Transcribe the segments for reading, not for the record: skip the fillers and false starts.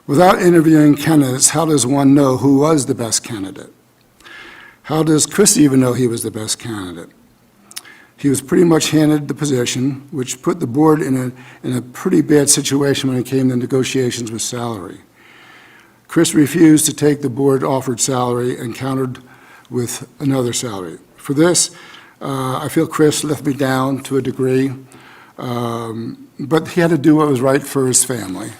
Without interviewing candidates, how does one know who was the best candidate? How does Chris even know he was the best candidate? He was pretty much handed the position, which put the board in a pretty bad situation when it came to negotiations with salary. Chris refused to take the board-offered salary and countered with another salary. For this, I feel Chris let me down to a degree, but he had to do what was right for his family.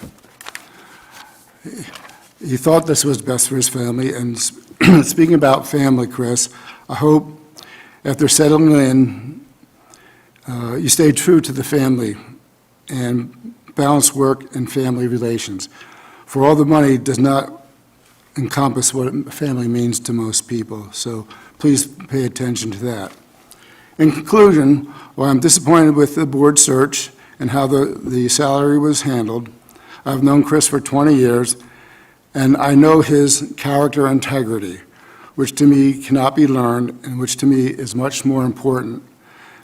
He thought this was best for his family, and speaking about family, Chris, I hope after settling in, you stay true to the family and balance work and family relations. For all the money does not encompass what family means to most people, so please pay attention to that. In conclusion, while I'm disappointed with the board search and how the salary was handled, I've known Chris for 20 years, and I know his character integrity, which to me cannot be learned and which to me is much more important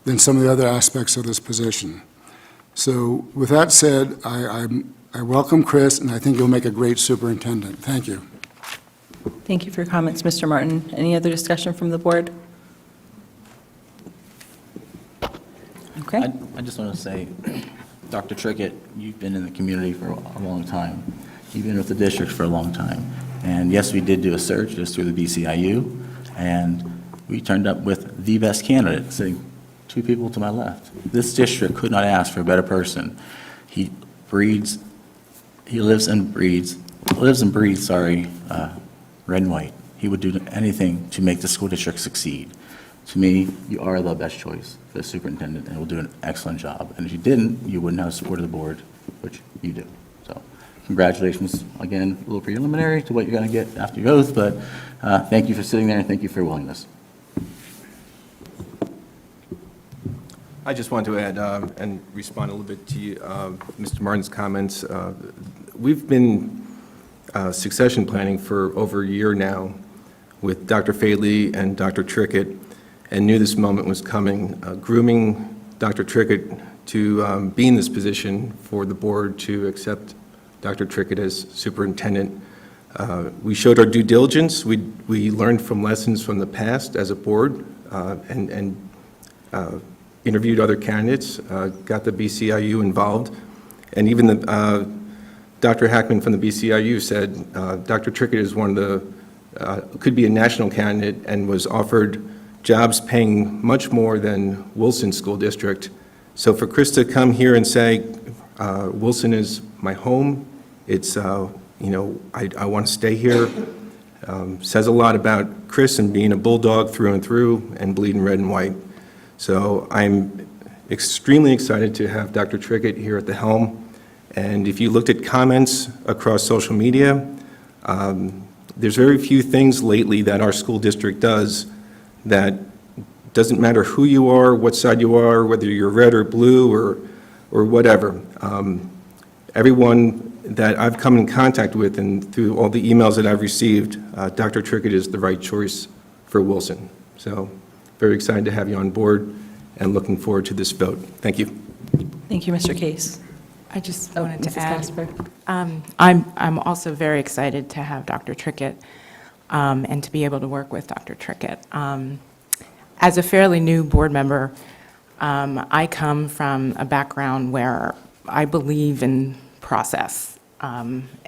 than some of the other aspects of this position. So with that said, I welcome Chris, and I think he'll make a great superintendent. Thank you. Thank you for your comments, Mr. Martin. Any other discussion from the board? Okay. I just want to say, Dr. Trickett, you've been in the community for a long time. You've been with the district for a long time. And yes, we did do a search just through the BCIU, and we turned up with the best candidate, sitting 2 people to my left. This district could not ask for a better person. He lives and breathes, red and white. He would do anything to make the school district succeed. To me, you are the best choice for the superintendent, and will do an excellent job. And if you didn't, you wouldn't have supported the board, which you do. So congratulations, again, a little preliminary to what you're going to get after your oath, but thank you for sitting there, and thank you for your willingness. I just want to add and respond a little bit to Mr. Martin's comments. We've been succession planning for over a year now with Dr. Faley and Dr. Trickett, and knew this moment was coming, grooming Dr. Trickett to be in this position for the board to accept Dr. Trickett as superintendent. We showed our due diligence. We learned from lessons from the past as a board, and interviewed other candidates, got the BCIU involved, and even Dr. Hackman from the BCIU said Dr. Trickett is one of the, could be a national candidate, and was offered jobs paying much more than Wilson School District. So for Chris to come here and say, Wilson is my home, it's, I want to stay here, says a lot about Chris and being a bulldog through and through and bleeding red and white. So I'm extremely excited to have Dr. Trickett here at the helm. And if you looked at comments across social media, there's very few things lately that our school district does that doesn't matter who you are, what side you are, whether you're red or blue or whatever. Everyone that I've come in contact with and through all the emails that I've received, Dr. Trickett is the right choice for Wilson. So very excited to have you on board and looking forward to this vote. Thank you. Thank you, Mr. Case. I just wanted to Mrs. add, Casper. I'm also very excited to have Dr. Trickett and to be able to work with Dr. Trickett. As a fairly new board member, I come from a background where I believe in process.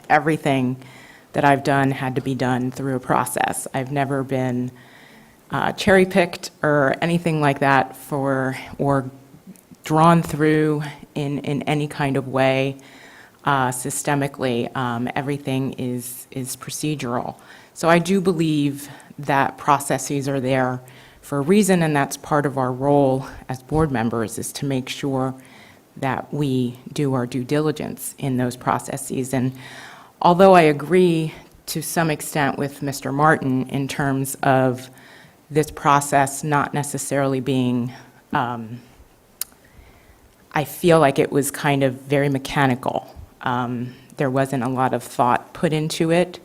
Everything that I've done had to be done through a process. I've never been cherry-picked or anything like that or drawn through in any kind of way systemically. Everything is procedural. So I do believe that processes are there for a reason, and that's part of our role as board members, is to make sure that we do our due diligence in those processes. And although I agree to some extent with Mr. Martin in terms of this process not necessarily being, I feel like it was kind of very mechanical. There wasn't a lot of thought put into it.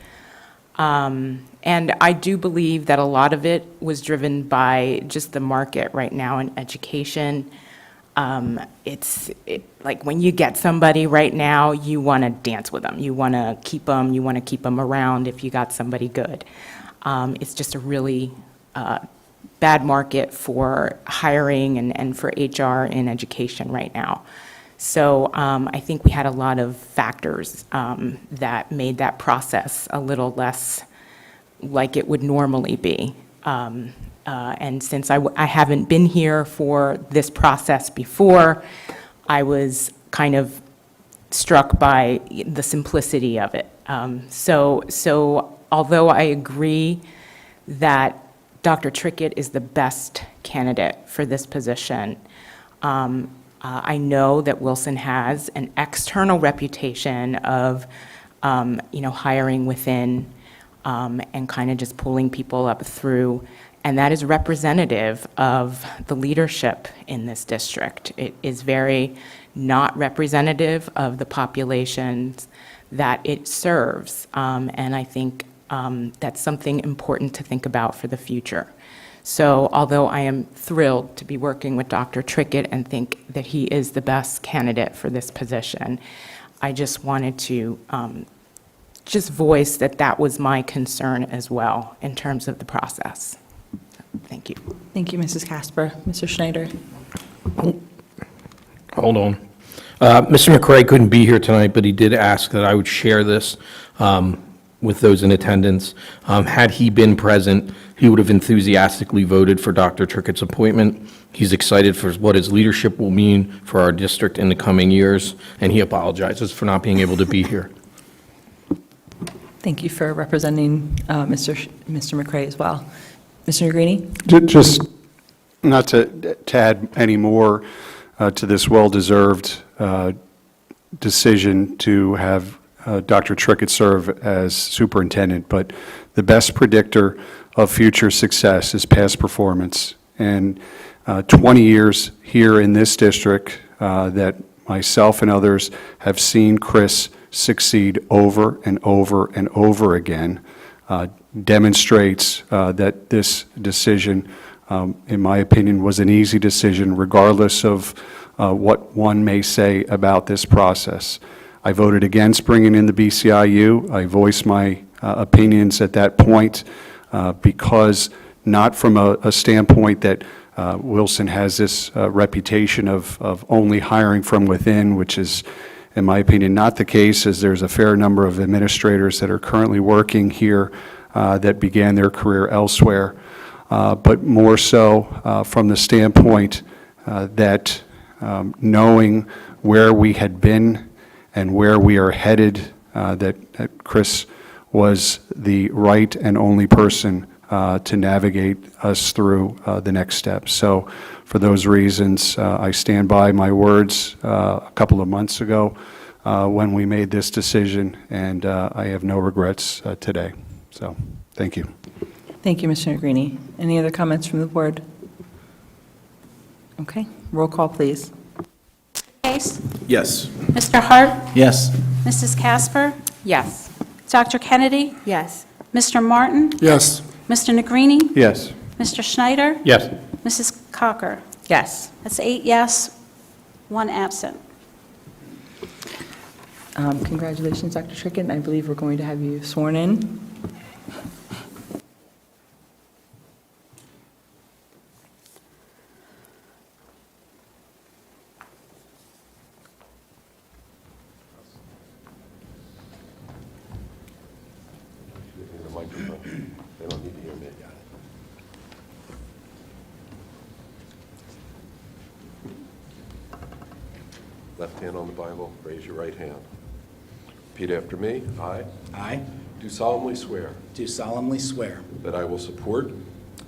And I do believe that a lot of it was driven by just the market right now in education. like when you get somebody right now, you want to dance with them. You want to keep them around if you got somebody good. It's just a really bad market for hiring and for HR in education right now. So I think we had a lot of factors that made that process a little less like it would normally be. And since I haven't been here for this process before, I was kind of struck by the simplicity of it. So although I agree that Dr. Trickett is the best candidate for this position, I know that Wilson has an external reputation of, hiring within and kind of just pulling people up through, and that is representative of the leadership in this district. It is very not representative of the populations that it serves, and I think that's something important to think about for the future. So although I am thrilled to be working with Dr. Trickett and think that he is the best candidate for this position, I just wanted to just voice that was my concern as well in terms of the process. Thank you. Thank you, Mrs. Casper. Mr. Schneider? Hold on. Mr. McRae couldn't be here tonight, but he did ask that I would share this with those in attendance. Had he been present, he would have enthusiastically voted for Dr. Trickett's appointment. He's excited for what his leadership will mean for our district in the coming years, and he apologizes for not being able to be here. Thank you for representing Mr. McRae as well. Mr. Negrini? Just not to add any more to this well-deserved decision to have Dr. Trickett serve as superintendent, but the best predictor of future success is past performance. And 20 years here in this district that myself and others have seen Chris succeed over and over and over again demonstrates that this decision, in my opinion, was an easy decision, regardless of what one may say about this process. I voted against bringing in the BCIU. I voiced my opinions at that point because not from a standpoint that Wilson has this reputation of only hiring from within, which is, in my opinion, not the case, as there's a fair number of administrators that are currently working here that began their career elsewhere, but more so from the standpoint that knowing where we had been and where we are headed, that Chris was the right and only person to navigate us through the next steps. So for those reasons, I stand by my words a couple of months ago when we made this decision, and I have no regrets today. So thank you. Thank you, Mr. Negrini. Any other comments from the board? Okay, roll call, please. Case? Yes. Mr. Hart? Yes. Mrs. Casper? Yes. Dr. Kennedy? Yes. Mr. Martin? Yes. Mr. Negrini? Yes. Mr. Schneider? Yes. Mrs. Cocker? Yes. That's 8 yes, 1 absent. Congratulations, Dr. Trickett, and I believe we're going to have you sworn in. Left hand on the Bible, raise your right hand. Repeat after me. I Do solemnly swear do solemnly swear that I will support,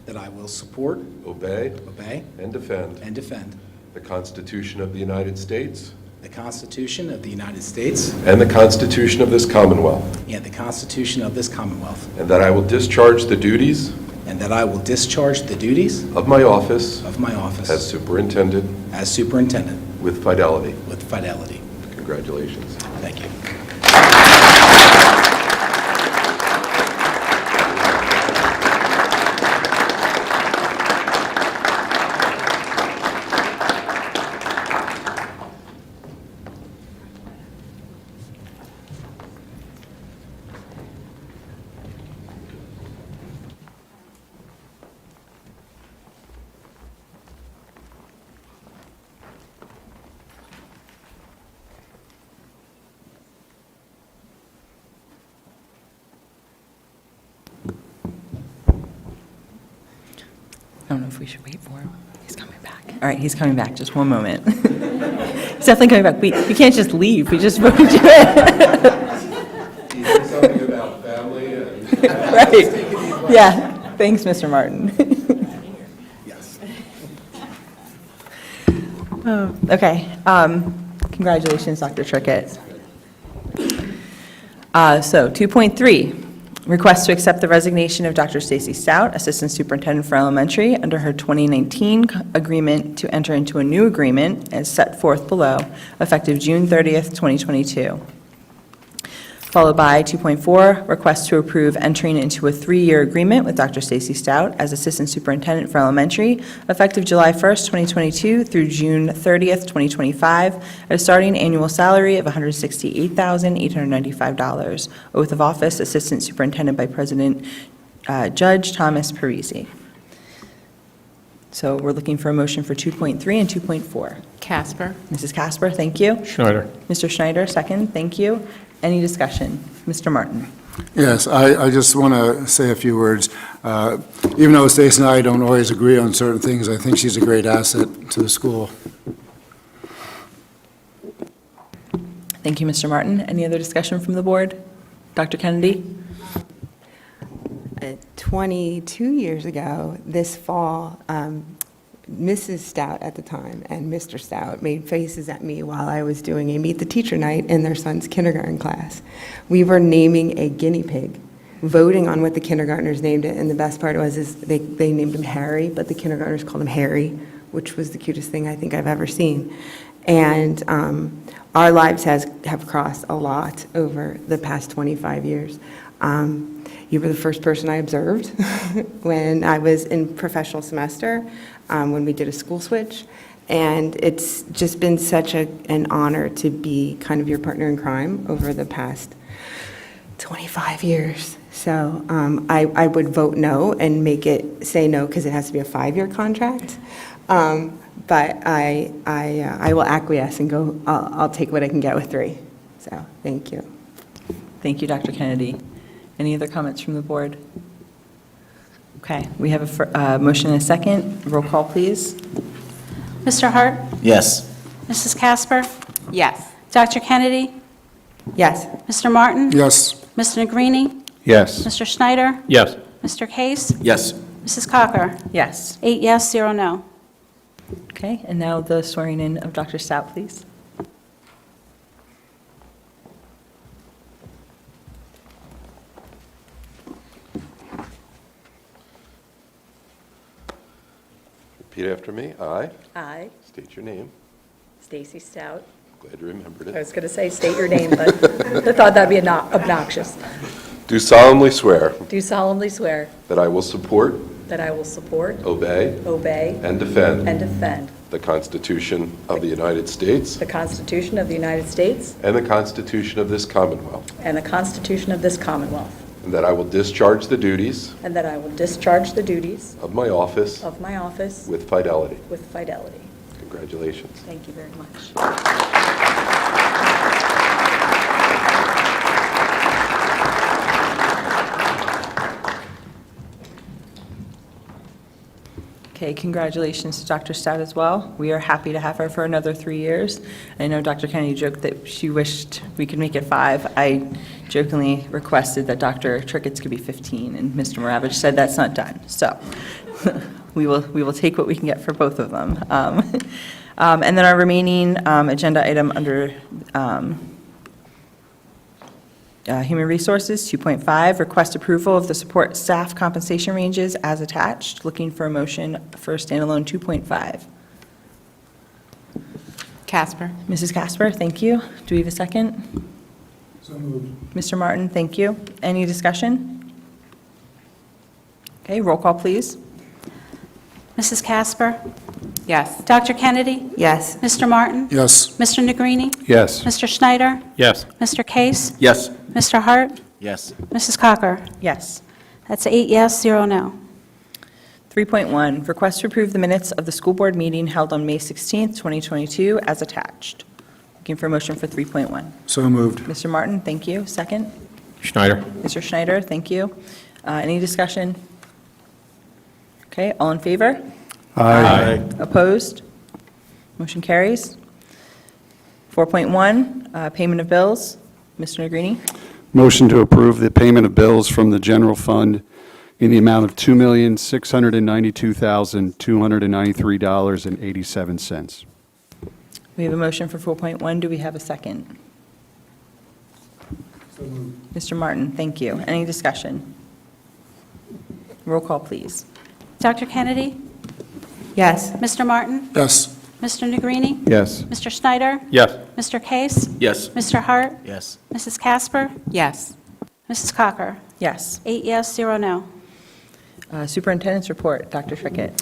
that I will support, obey, obey, and defend and defend the Constitution of the United States the Constitution of the United States and the Constitution of this Commonwealth, and the Constitution of this Commonwealth, and that I will discharge the duties and that I will discharge the duties of my office of my office as superintendent as superintendent with fidelity. with fidelity. Congratulations. Thank you. don't know if we should wait for him. He's coming back. All right, he's coming back. Just one moment. He's definitely coming back. We can't just leave. We just voted you in. He said something about family and... Right. Yeah. Thanks, Mr. Martin. Yes. Okay. Congratulations, Dr. Trickett. So 2.3, request to accept the resignation of Dr. Stacy Stout, Assistant Superintendent for Elementary, under her 2019 agreement to enter into a new agreement as set forth below, effective June 30th, 2022. Followed by 2.4, request to approve entering into a 3-year agreement with Dr. Stacy Stout as Assistant Superintendent for Elementary, effective July 1st, 2022 through June 30th, 2025, at a starting annual salary of $168,895. Oath of office, Assistant Superintendent by President Judge Thomas Parisi. So we're looking for a motion for 2.3 and 2.4. Casper? Mrs. Casper, thank you. Schneider. Mr. Schneider, second, thank you. Any discussion? Mr. Martin? Yes, I just want to say a few words. Even though Stacy and I don't always agree on certain things, I think she's a great asset to the school. Thank you, Mr. Martin. Any other discussion from the board? Dr. Kennedy? 22 years ago, this fall, Mrs. Stout at the time and Mr. Stout made faces at me while I was doing a Meet the Teacher night in their son's kindergarten class. We were naming a guinea pig, voting on what the kindergartners named it, and the best part was they named him Harry, but the kindergartners called him Harry, which was the cutest thing I think I've ever seen. And our lives have crossed a lot over the past 25 years. You were the first person I observed when I was in professional semester, when we did a school switch. And it's just been such an honor to be kind of your partner in crime over the past 25 years. So I would vote no and make it say no because it has to be a 5-year contract. But I will acquiesce and go, I'll take what I can get with 3. So thank you. Thank you, Dr. Kennedy. Any other comments from the board? Okay, we have a motion and a second. Roll call, please. Mr. Hart? Yes. Mrs. Casper? Yes. Dr. Kennedy? Yes. Mr. Martin? Yes, Mr. Negrini? Yes. Mr. Schneider? Yes. Mr. Case? Yes. Mrs. Cocker? Yes. 8 yes, 0 no. Okay, and now the swearing in of Dr. Stout, please. Repeat after me. I I, state your name. Stacy Stout. Glad you remembered I it. was going to say state your name, but I thought that'd be obnoxious. Do solemnly swear Do solemnly swear that I will support, that I will support, obey, obey, and defend and defend the Constitution of the United States the Constitution of the United States and the Constitution of this Commonwealth, and the Constitution of this Commonwealth, and that I will discharge the duties and that I will discharge the duties of my office of my office with fidelity. with fidelity. Congratulations. Thank you very much. Okay, congratulations to Dr. Stout as well. We are happy to have her for another 3 years. I know Dr. Kennedy joked that she wished we could make it 5. I jokingly requested that Dr. Trickett's could be 15, and Mr. Maravich said that's not done. So we will take what we can get for both of them. And then our remaining agenda item under Human Resources, 2.5, request approval of the support staff compensation ranges as attached. Looking for a motion for standalone 2.5. Casper? Mrs. Casper, thank you. Do we have a second? so moved. Mr. Martin, thank you. Any discussion? Okay, roll call, please. Mrs. Casper? Yes. Dr. Kennedy? Yes. Mr. Martin? Yes, Mr. Negrini? Yes. Mr. Schneider? Yes. Mr. Case? Yes. Mr. Hart? Yes. Mrs. Cocker? Yes. That's 8 yes, 0 no. 3.1, request to approve the minutes of the school board meeting held on May 16th, 2022, as attached. Looking for a motion for 3.1. so moved. Mr. Martin, thank you. Second. Schneider. Mr. Schneider, thank you. Any discussion? Okay, all in favor? Aye. Opposed? Motion carries. 4.1, payment of bills. Mr. Negrini? Motion to approve the payment of bills from the general fund in the amount of $2,692,293.87. We have a motion for 4.1. Do we have a second? Mr. Martin, thank you. Any discussion? Roll call, please. Dr. Kennedy? Yes. Mr. Martin? Yes. Mr. Negrini? Yes. Mr. Snyder? Yes. Mr. Case? Yes. Mr. Hart? Yes. Mrs. Casper? Yes. Mrs. Cocker? Yes. 8 yes, 0 no. Superintendent's report. Dr. Trickett.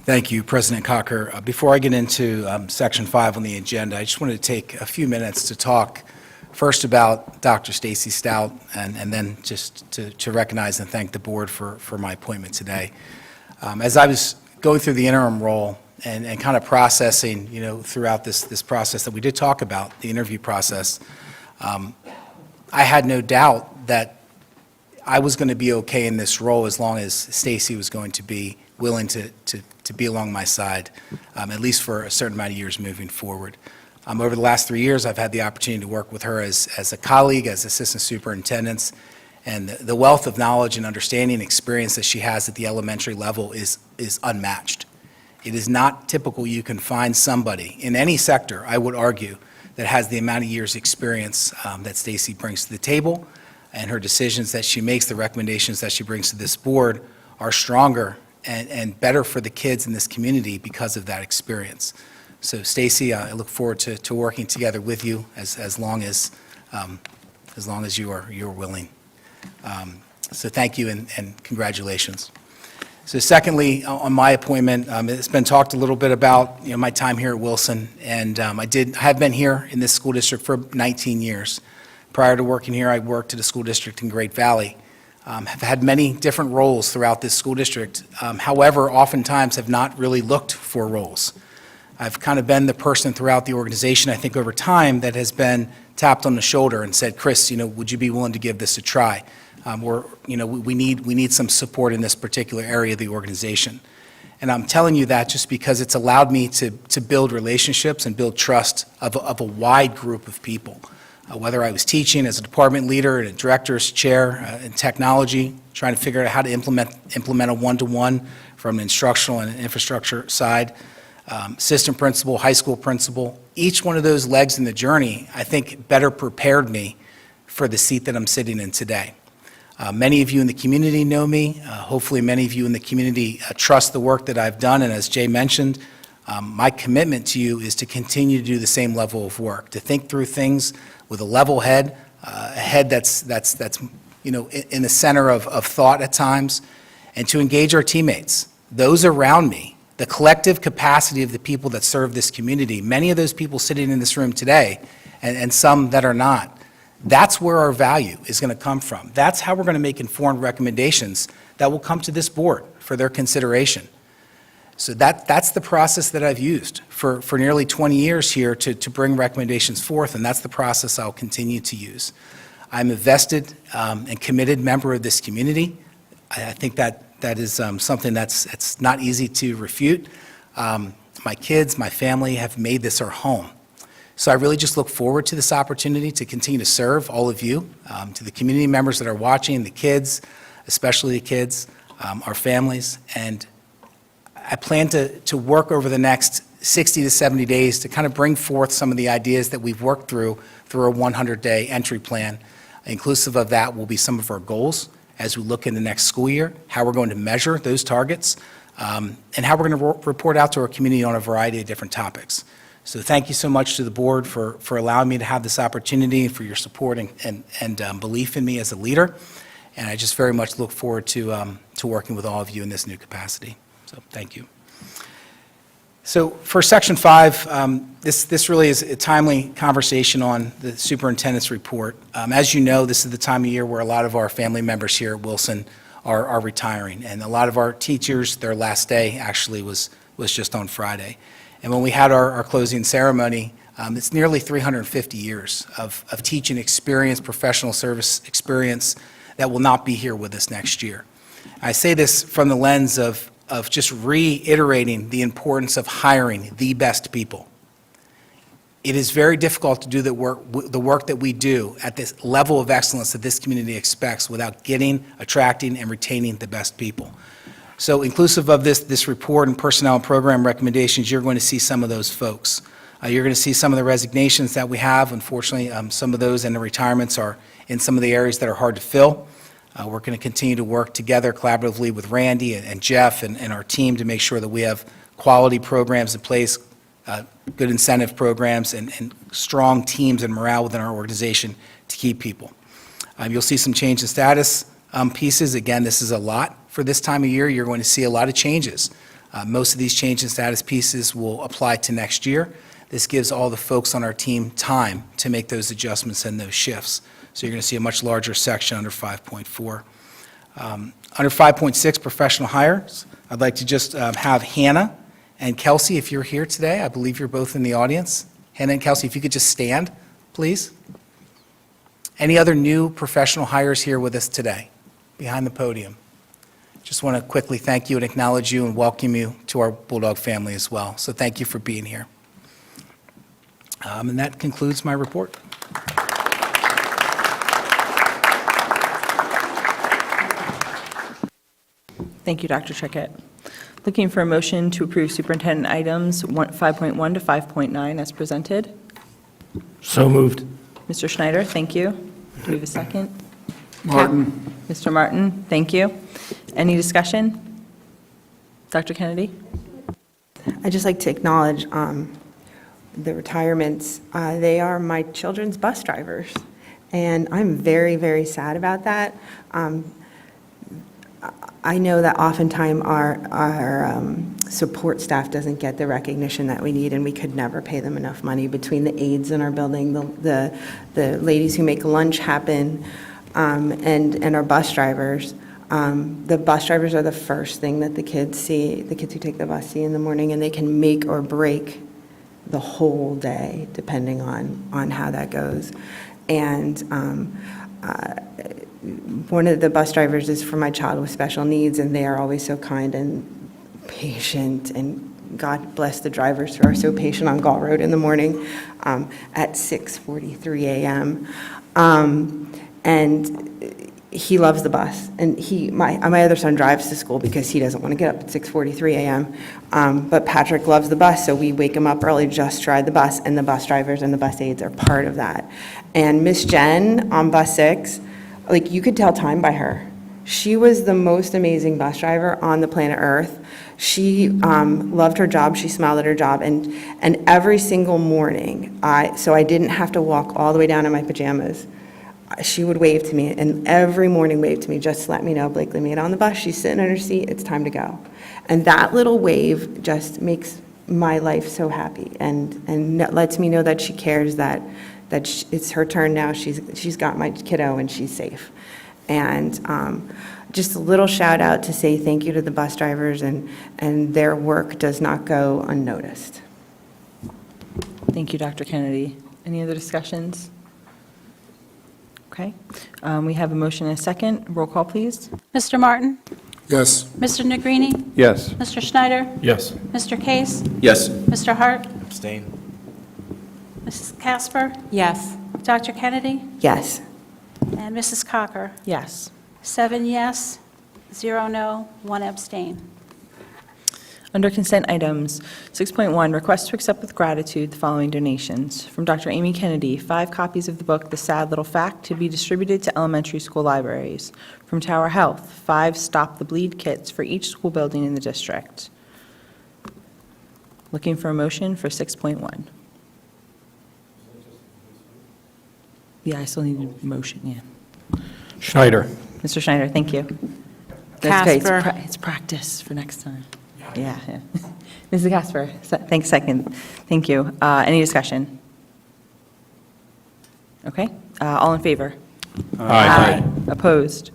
Thank you, President Cocker. Before I get into Section 5 on the agenda, I just wanted to take a few minutes to talk first about Dr. Stacy Stout, and then just to recognize and thank the board for my appointment today. As I was going through the interim role and kind of processing, throughout this process that we did talk about, the interview process, I had no doubt that I was going to be okay in this role as long as Stacy was going to be willing to be along my side, at least for a certain amount of years moving forward. Over the last 3 years, I've had the opportunity to work with her as a colleague, as assistant superintendents, and the wealth of knowledge and understanding and experience that she has at the elementary level is unmatched. It is not typical you can find somebody in any sector, I would argue, that has the amount of years' experience that Stacy brings to the table, and her decisions that she makes, the recommendations that she brings to this board are stronger and better for the kids in this community because of that experience. So Stacy, I look forward to working together with you as long as you're willing. So thank you and congratulations. So secondly, on my appointment, it's been talked a little bit about, my time here at Wilson, and I have been here in this school district for 19 years. Prior to working here, I worked at a school district in Great Valley. Have had many different roles throughout this school district. However, oftentimes have not really looked for roles. I've kind of been the person throughout the organization, I think over time, that has been tapped on the shoulder and said, Chris, would you be willing to give this a try? We need some support in this particular area of the organization. And I'm telling you that just because it's allowed me to build relationships and build trust of a wide group of people. Whether I was teaching as a department leader and a director's chair in technology, trying to figure out how to implement a one-to-one from an instructional and infrastructure side, assistant principal, high school principal, each one of those legs in the journey, I think, better prepared me for the seat that I'm sitting in today. Many of you in the community know me. Hopefully many of you in the community trust the work that I've done, and as Jay mentioned, my commitment to you is to continue to do the same level of work, to think through things with a level head, a head that's in the center of thought at times, and to engage our teammates, those around me, the collective capacity of the people that serve this community, many of those people sitting in this room today, and some that are not. That's where our value is going to come from. That's how we're going to make informed recommendations that will come to this board for their consideration. So that's the process that I've used for nearly 20 years here to bring recommendations forth, and that's the process I'll continue to use. I'm a vested and committed member of this community. I think that is something that's not easy to refute. My kids, my family have made this our home. So I really just look forward to this opportunity to continue to serve all of you, to the community members that are watching, the kids, especially the kids, our families, and I plan to work over the next 60 to 70 days to kind of bring forth some of the ideas that we've worked through a 100-day entry plan. Inclusive of that will be some of our goals as we look in the next school year, how we're going to measure those targets, and how we're going to report out to our community on a variety of different topics. So thank you so much to the board for allowing me to have this opportunity, for your support and belief in me as a leader. And I just very much look forward to working with all of you in this new capacity. So thank you. So for Section 5, this really is a timely conversation on the superintendent's report. As you know, this is the time of year where a lot of our family members here at Wilson are retiring. And a lot of our teachers, their last day actually was just on Friday. And when we had our closing ceremony, it's nearly 350 years of teaching experience, professional service experience that will not be here with us next year. I say this from the lens of of just reiterating the importance of hiring the best people. It is very difficult to do the work that we do at this level of excellence that this community expects without getting, attracting, and retaining the best people. So inclusive of this report and personnel and program recommendations, you're going to see some of those folks. You're going to see some of the resignations that we have. Unfortunately, some of those and the retirements are in some of the areas that are hard to fill. We're going to continue to work together collaboratively with Randy and Jeff and our team to make sure that we have quality programs in place, good incentive programs, and strong teams and morale within our organization to keep people. You'll see some change in status pieces. Again, this is a lot for this time of year. You're going to see a lot of changes. Most of these change in status pieces will apply to next year. This gives all the folks on our team time to make those adjustments and those shifts. So you're going to see a much larger section under 5.4. Under 5.6, professional hires, I'd like to just have Hannah and Kelsey, if you're here today. I believe you're both in the audience. Hannah and Kelsey, if you could just stand, please. Any other new professional hires here with us today, behind the podium? Just want to quickly thank you and acknowledge you and welcome you to our Bulldog family as well. So thank you for being here. And that concludes my report. Thank you, Dr. Trickett. Looking for a motion to approve superintendent items 5.1 to 5.9 as presented. So moved. Mr. Schneider, thank you. Do we have a second? Martin. Mr. Martin, thank you. Any discussion? Dr. Kennedy? I'd just like to acknowledge the retirements. They are my children's bus drivers, and I'm very, very sad about that. I know that oftentimes our support staff doesn't get the recognition that we need, and we could never pay them enough money between the aides in our building, the ladies who make lunch happen, and our bus drivers. The bus drivers are the first thing that the kids see, the kids who take the bus see in the morning, and they can make or break the whole day, depending on how that goes. And one of the bus drivers is for my child with special needs, and they are always so kind and patient, and God bless the drivers who are so patient on Galt Road in the morning at 6:43 a.m. And he loves the bus, and my other son drives to school because he doesn't want to get up at 6:43 a.m. But Patrick loves the bus, so we wake him up early just to ride the bus, and the bus drivers and the bus aides are part of that. And Miss Jen on bus 6, like, you could tell time by her. She was the most amazing bus driver on the planet Earth. She loved her job. She smiled at her job, and every single morning, so I didn't have to walk all the way down in my pajamas. She would wave to me, and every morning wave to me, just to let me know, Blakely made it on the bus, she's sitting in her seat, it's time to go. And that little wave just makes my life so happy, and lets me know that she cares, that it's her turn now, she's got my kiddo, and she's safe. And just a little shout out to say thank you to the bus drivers, and their work does not go unnoticed. Thank you, Dr. Kennedy. Any other discussions? Okay. We have a motion and a second. Roll call, please. Mr. Martin? Yes. Mr. Negrini? Yes. Mr. Schneider? Yes. Mr. Case? Yes. Mr. Hart? Abstain. Mrs. Casper? Yes. Dr. Kennedy? Yes. And Mrs. Cocker? Yes. 7 yes, 0 no, 1 abstain. Under consent items, 6.1, request to accept with gratitude the following donations. From Dr. Amy Kennedy, 5 copies of the book The Sad Little Fact to be distributed to elementary school libraries. From Tower Health, 5 Stop the Bleed kits for each school building in the district. Looking for a motion for 6.1. Yeah, I still need a motion, yeah. Schneider. Mr. Schneider, thank you. That's okay, Casper. it's practice for next time. Yeah. Mrs. Casper, thanks, second. Thank you. Any discussion? Okay, all in favor? Aye. Opposed?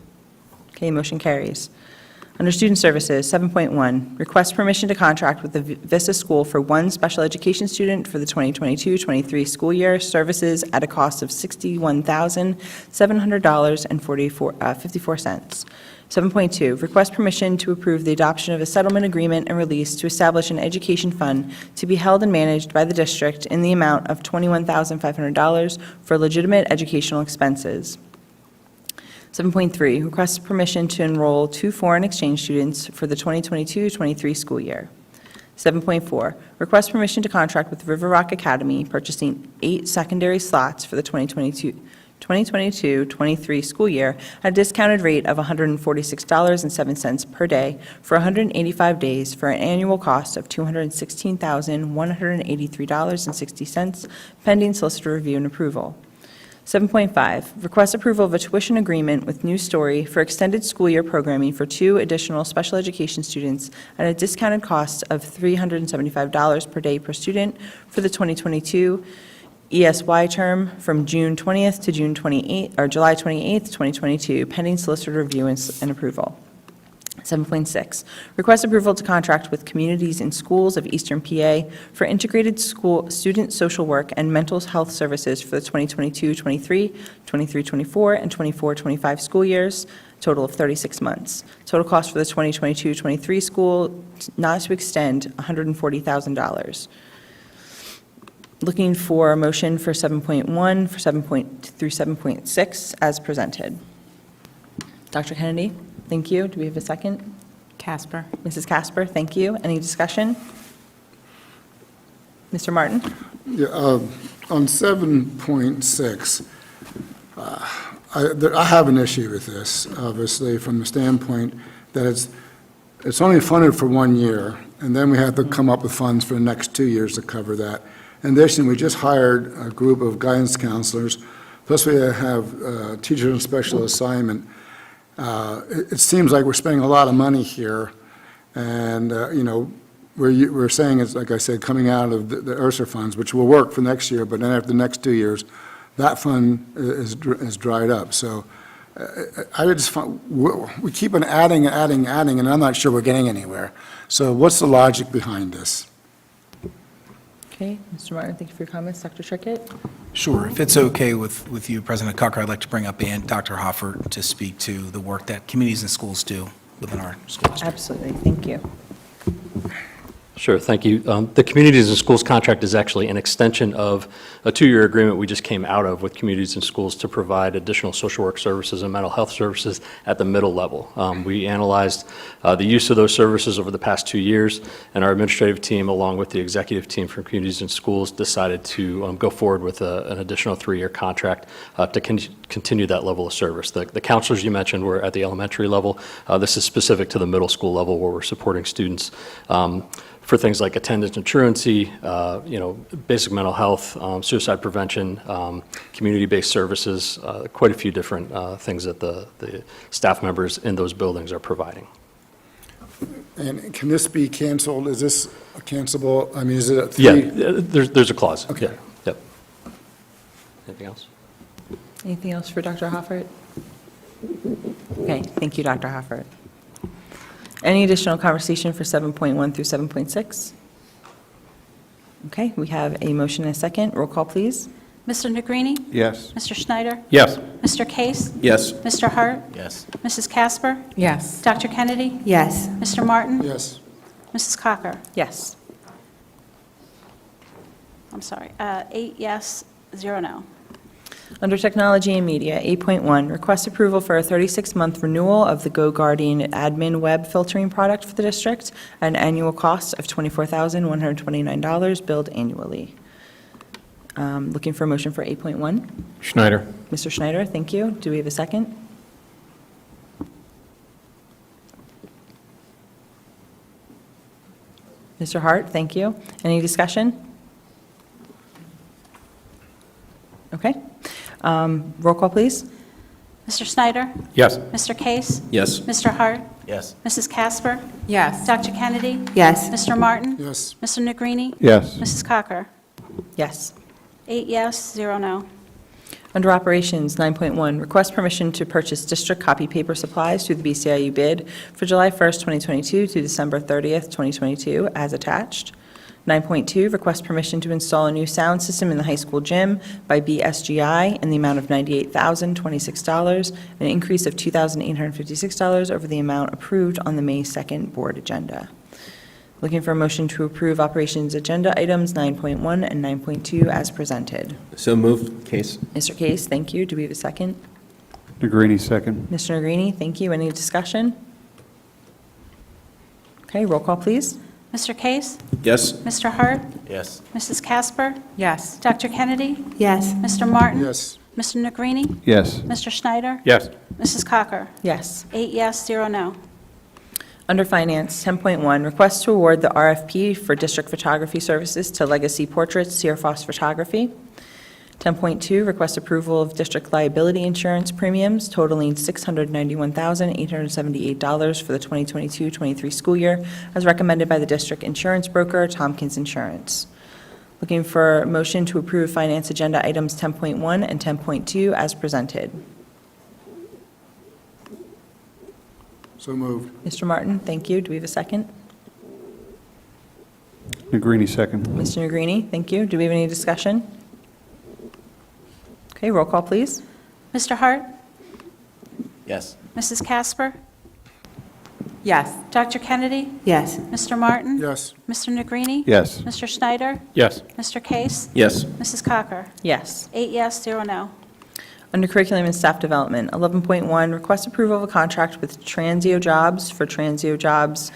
Okay, motion carries. Under Student Services, 7.1, request permission to contract with the Vista School for one special education student for the 2022-23 school year, services at a cost of $61,700.54. 7.2, request permission to approve the adoption of a settlement agreement and release to establish an education fund to be held and managed by the district in the amount of $21,500 for legitimate educational expenses. 7.3, request permission to enroll 2 foreign exchange students for the 2022-23 school year. 7.4, request permission to contract with River Rock Academy, purchasing 8 secondary slots for the 2022-23 school year at a discounted rate of $146.07 per day for 185 days for an annual cost of $216,183.60, pending solicitor review and approval. 7.5, request approval of a tuition agreement with New Story for extended school year programming for 2 additional special education students at a discounted cost of $375 per day per student for the 2022 ESY term from June 20th to June 28th, or July 28th, 2022, pending solicitor review and approval. 7.6, request approval to contract with Communities in Schools of Eastern PA for integrated school student social work and mental health services for the 2022-23, 23-24, and 24-25 school years, total of 36 months. Total cost for the 2022-23 school not to extend $140,000. Looking for a motion for 7.1 for 7. Through 7.6 as presented. Dr. Kennedy, thank you. Do we have a second? Casper. Mrs. Casper, thank you. Any discussion? Mr. Martin? Yeah, on 7.6, I have an issue with this, obviously, from the standpoint that it's only funded for 1 year, and then we have to come up with funds for the next 2 years to cover that. In addition, we just hired a group of guidance counselors, plus we have teachers on special assignment. It seems like we're spending a lot of money here, and, we're saying it's, like I said, coming out of the ERSA funds, which will work for next year, but then after the next 2 years, that fund is dried up. So I just find, we keep on adding, and I'm not sure we're getting anywhere. So what's the logic behind this? Okay, Mr. Martin, thank you for your comments. Dr. Trickett? Sure. If it's okay with you, President Cocker, I'd like to bring up Dr. Hoffert to speak to the work that communities and schools do within our school district. Absolutely, thank you. Sure, thank you. The Communities and Schools contract is actually an extension of a 2-year agreement we just came out of with communities and schools to provide additional social work services and mental health services at the middle level. We analyzed the use of those services over the past 2 years, and our administrative team, along with the executive team from communities and schools, decided to go forward with an additional 3-year contract to continue that level of service. The counselors you mentioned were at the elementary level. This is specific to the middle school level where we're supporting students for things like attendance and truancy, basic mental health, suicide prevention, community-based services, quite a few different things that the staff members in those buildings are providing. And can this be canceled? Is this cancelable? I mean, is it a 3? Yeah, there's a clause. Okay. Yeah, yep. Anything else? Anything else for Dr. Hoffert? Okay, thank you, Dr. Hoffert. Any additional conversation for 7.1 through 7.6? Okay, we have a motion and a second. Roll call, please. Mr. Negrini? Yes. Mr. Schneider? Yes. Mr. Case? Yes. Mr. Hart? Yes. Mrs. Casper? Yes. Dr. Kennedy? Yes. Mr. Martin? Yes. Mrs. Cocker? Yes. I'm sorry, 8 yes, 0 no. Under Technology and Media, 8.1, request approval for a 36-month renewal of the GoGuardian admin web filtering product for the district at an annual cost of $24,129 billed annually. Looking for a motion for 8.1. Schneider. Mr. Schneider, thank you. Do we have a second? Mr. Hart, thank you. Any discussion? Okay. Roll call, please. Mr. Schneider? Yes. Mr. Case? Yes. Mr. Hart? Yes. Mrs. Casper? Yes. Dr. Kennedy? Yes. Mr. Martin? Yes. Mr. Negrini? Yes. Mrs. Cocker? Yes. 8 yes, 0 no. Under Operations, 9.1, request permission to purchase district copy paper supplies through the BCIU bid for July 1st, 2022 to December 30th, 2022, as attached. 9.2, request permission to install a new sound system in the high school gym by BSGI in the amount of $98,026, an increase of $2,856 over the amount approved on the May 2nd board agenda. Looking for a motion to approve operations agenda items 9.1 and 9.2 as presented. So moved. Case. Mr. Case, thank you. Do we have a second? Negrini, second. Mr. Negrini, thank you. Any discussion? Okay, roll call, please. Mr. Case? Yes. Mr. Hart? Yes. Mrs. Casper? Yes. Dr. Kennedy? Yes. Mr. Martin? Yes. Mr. Negrini? Yes. Mr. Schneider? Yes. Mrs. Cocker? Yes. 8 yes, 0 no. Under Finance, 10.1, request to award the RFP for district photography services to Legacy Portraits, Ifos Photography. 10.2, request approval of district liability insurance premiums totaling $691,878 for the 2022-23 school year, as recommended by the district insurance broker, Tompkins Insurance. Looking for a motion to approve finance agenda items 10.1 and 10.2 as presented. So moved. Mr. Martin, thank you. Do we have a second? Negrini, second. Mr. Negrini, thank you. Do we have any discussion? Okay, roll call, please. Mr. Hart? Yes. Mrs. Casper? Yes. Dr. Kennedy? Yes. Mr. Martin? Yes. Mr. Negrini? Yes. Mr. Schneider? Yes. Mr. Case? Yes. Mrs. Cocker? Yes. 8 yes, 0 no. Under Curriculum and Staff Development, 11.1, request approval of a contract with Transio Jobs for Transio Jobs,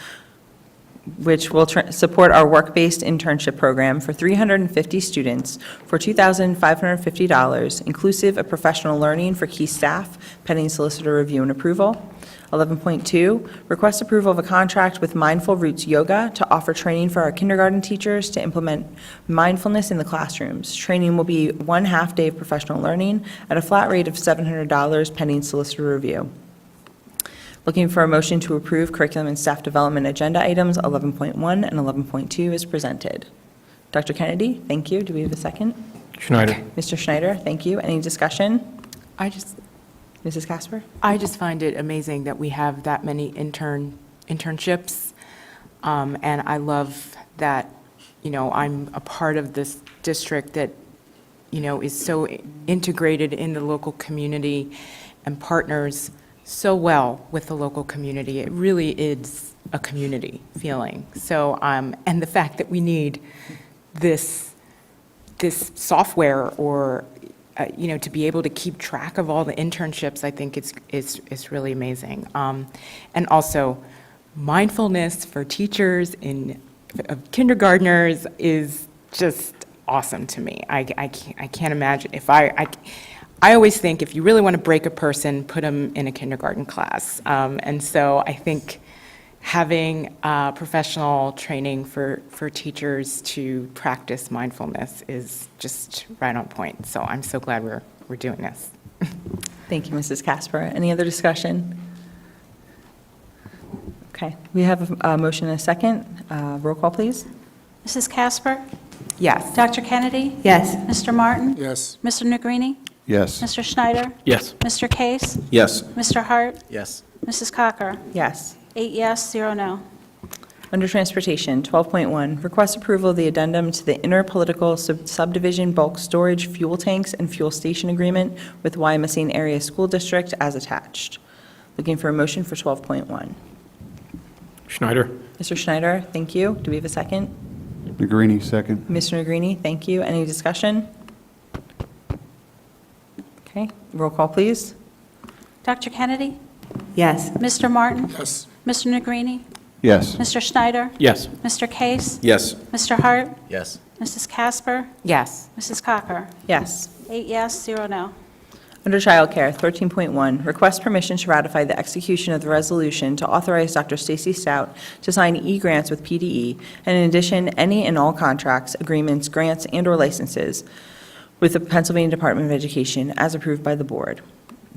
which will support our work-based internship program for 350 students for $2,550, inclusive of professional learning for key staff, pending solicitor review and approval. 11.2, request approval of a contract with Mindful Roots Yoga to offer training for our kindergarten teachers to implement mindfulness in the classrooms. Training will be 1 half-day of professional learning at a flat rate of $700, pending solicitor review. Looking for a motion to approve curriculum and staff development agenda items 11.1 and 11.2 as presented. Dr. Kennedy, thank you. Do we have a second? Schneider. Mr. Schneider, thank you. Any discussion? Mrs. Casper? I just find it amazing that we have that many internships, and I love that, I'm a part of this district that, is so integrated in the local community and partners so well with the local community. It really is a community feeling. So, and the fact that we need this software or to be able to keep track of all the internships, I think it's really amazing. And also, mindfulness for teachers of kindergartners is just awesome to me. I can't imagine if I always think if you really want to break a person, put them in a kindergarten class. And so I think having professional training for teachers to practice mindfulness is just right on point. So I'm so glad we're doing this. Thank you, Mrs. Casper. Any other discussion? Okay, we have a motion and a second. Roll call, please. Mrs. Casper? Yes. Dr. Kennedy? Yes. Mr. Martin? Yes. Mr. Negrini? Yes. Mr. Schneider? Yes. Mr. Case? Yes. Mr. Hart? Yes. Mrs. Cocker? Yes. 8 yes, 0 no. Under Transportation, 12.1, request approval of the addendum to the interpolitical subdivision bulk storage fuel tanks and fuel station agreement with Wyomissing Area School District as attached. Looking for a motion for 12.1. Schneider. Mr. Schneider, thank you. Do we have a second? Negrini, second. Mr. Negrini, thank you. Any discussion? Okay, roll call, please. Dr. Kennedy? Yes. Mr. Martin? Yes. Mr. Negrini? Yes. Mr. Schneider? Yes. Mr. Case? Yes. Mr. Hart? Yes. Mrs. Casper? Yes. Mrs. Cocker? Yes. 8 yes, 0 no. Under Childcare, 13.1, request permission to ratify the execution of the resolution to authorize Dr. Stacy Stout to sign e-grants with PDE, and in addition, any and all contracts, agreements, grants, and/or licenses with the Pennsylvania Department of Education as approved by the board.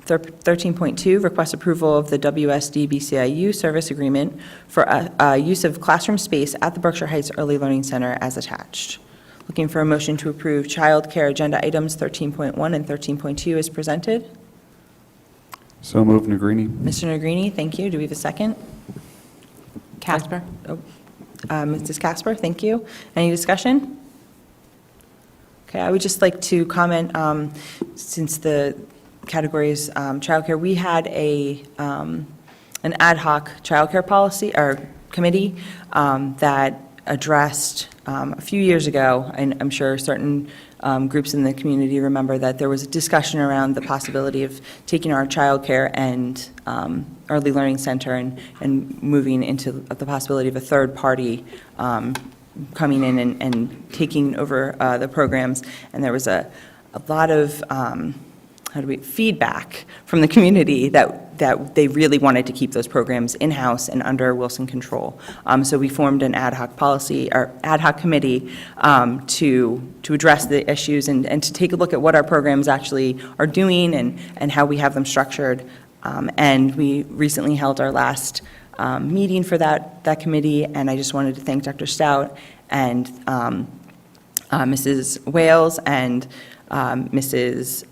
13.2, request approval of the WSD BCIU service agreement for use of classroom space at the Berkshire Heights Early Learning Center as attached. Looking for a motion to approve childcare agenda items 13.1 and 13.2 as presented. So moved, Negrini. Mr. Negrini, thank you. Do we have a second? Casper? Mrs. Casper, thank you. Any discussion? Okay, I would just like to comment, since the category is childcare, we had an ad hoc childcare policy, or committee, that addressed, a few years ago, and I'm sure certain groups in the community remember that there was a discussion around the possibility of taking our childcare and early learning center and moving into the possibility of a third party coming in and taking over the programs. And there was a lot of feedback from the community that they really wanted to keep those programs in-house and under Wilson control. So we formed an ad hoc policy, or ad hoc committee, to address the issues and to take a look at what our programs actually are doing and how we have them structured. And we recently held our last meeting for that committee, and I just wanted to thank Dr. Stout and Mrs. Wales and Mrs.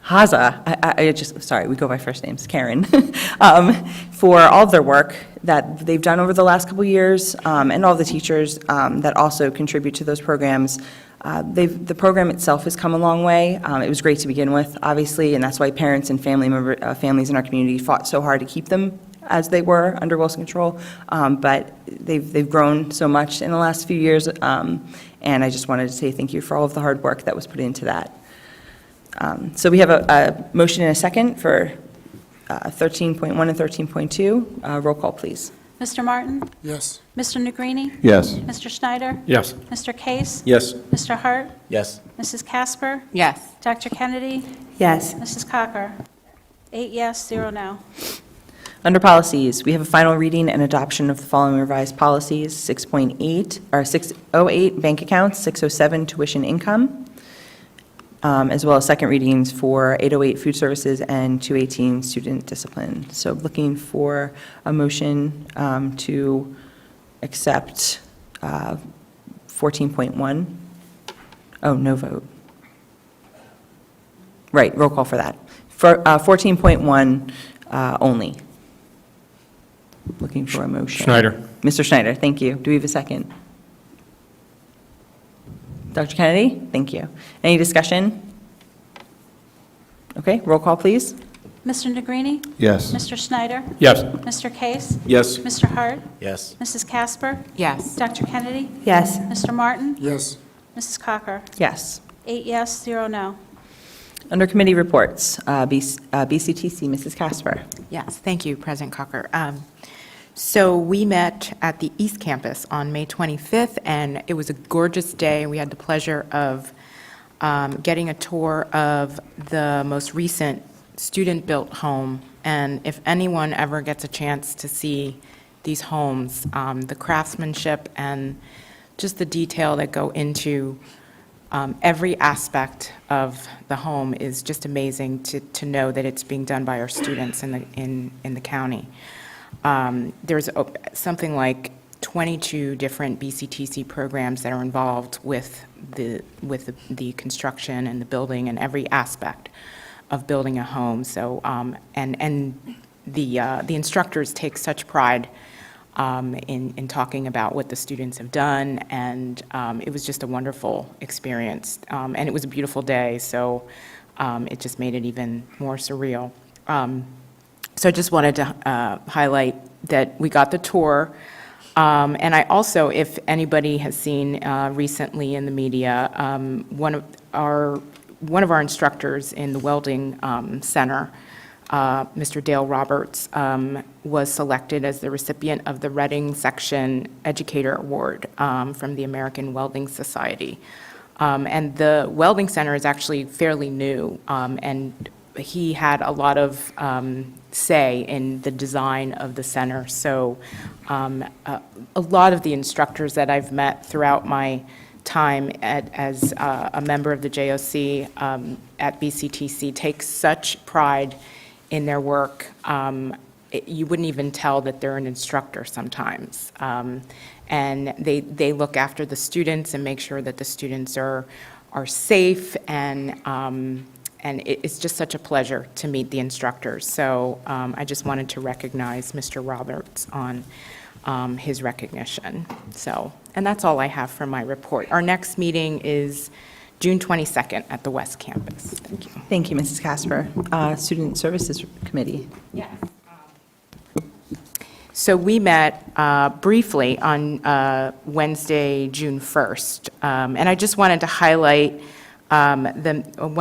Haza, sorry, we go by first names, Karen, for all of their work that they've done over the last couple of years, and all the teachers that also contribute to those programs. The program itself has come a long way. It was great to begin with, obviously, and that's why parents and families in our community fought so hard to keep them as they were under Wilson control. But they've grown so much in the last few years, and I just wanted to say thank you for all of the hard work that was put into that. So we have a motion and a second for 13.1 and 13.2. Roll call, please. Mr. Martin? Yes. Mr. Negrini? Yes. Mr. Schneider? Yes. Mr. Case? Yes. Mr. Hart? Yes. Mrs. Casper? Yes. Dr. Kennedy? Yes. Mrs. Cocker? 8 yes, 0 no. Under policies, we have a final reading and adoption of the following revised policies: 6.8, or 608, bank accounts, 607, tuition income, as well as second readings for 808, food services, and 218, student discipline. So looking for a motion to accept 14.1. Oh, no vote. Right, roll call for that. For 14.1 only. Looking for a motion. Schneider. Mr. Schneider, thank you. Do we have a second? Dr. Kennedy, thank you. Any discussion? Okay, roll call, please. Mr. Negrini? Yes. Mr. Schneider? Yes. Mr. Case? Yes. Mr. Hart? Yes. Mrs. Casper? Yes. Dr. Kennedy? Yes. Mr. Martin? Yes. Mrs. Cocker? Yes. 8 yes, 0 no. Under committee reports, BCTC, Mrs. Casper. Yes, thank you, President Cocker. So we met at the East Campus on May 25th, and it was a gorgeous day. We had the pleasure of getting a tour of the most recent student-built home. And if anyone ever gets a chance to see these homes, the craftsmanship and just the detail that go into every aspect of the home is just amazing to know that it's being done by our students in the county. There's something like 22 different BCTC programs that are involved with the construction and the building and every aspect of building a home. So and the instructors take such pride in talking about what the students have done, and it was just a wonderful experience. And it was a beautiful day, so it just made it even more surreal. So I just wanted to highlight that we got the tour. And I also, if anybody has seen recently in the media, one of our instructors in the welding center, Mr. Dale Roberts, was selected as the recipient of the Reading Section Educator Award from the American Welding Society. And the Welding Center is actually fairly new, and he had a lot of say in the design of the center. So a lot of the instructors that I've met throughout my time as a member of the JOC at BCTC take such pride in their work. you wouldn't even tell that they're an instructor sometimes. And they look after the students and make sure that the students are safe, and it's just such a pleasure to meet the instructors. So I just wanted to recognize Mr. Roberts on his recognition. So, and that's all I have for my report. Our next meeting is June 22nd at the West Campus. Thank you. Thank you, Mrs. Casper. Student Services Committee. Yes. So we met briefly on Wednesday, June 1st, and I just wanted to highlight one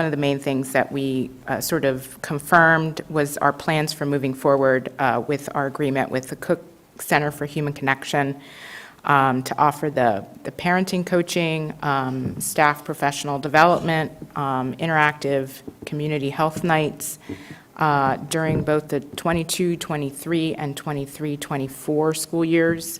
of the main things that we sort of confirmed was our plans for moving forward with our agreement with the Cook Center for Human Connection to offer the parenting coaching, staff professional development, interactive community health nights, during both the 22-23 and 23-24 school years.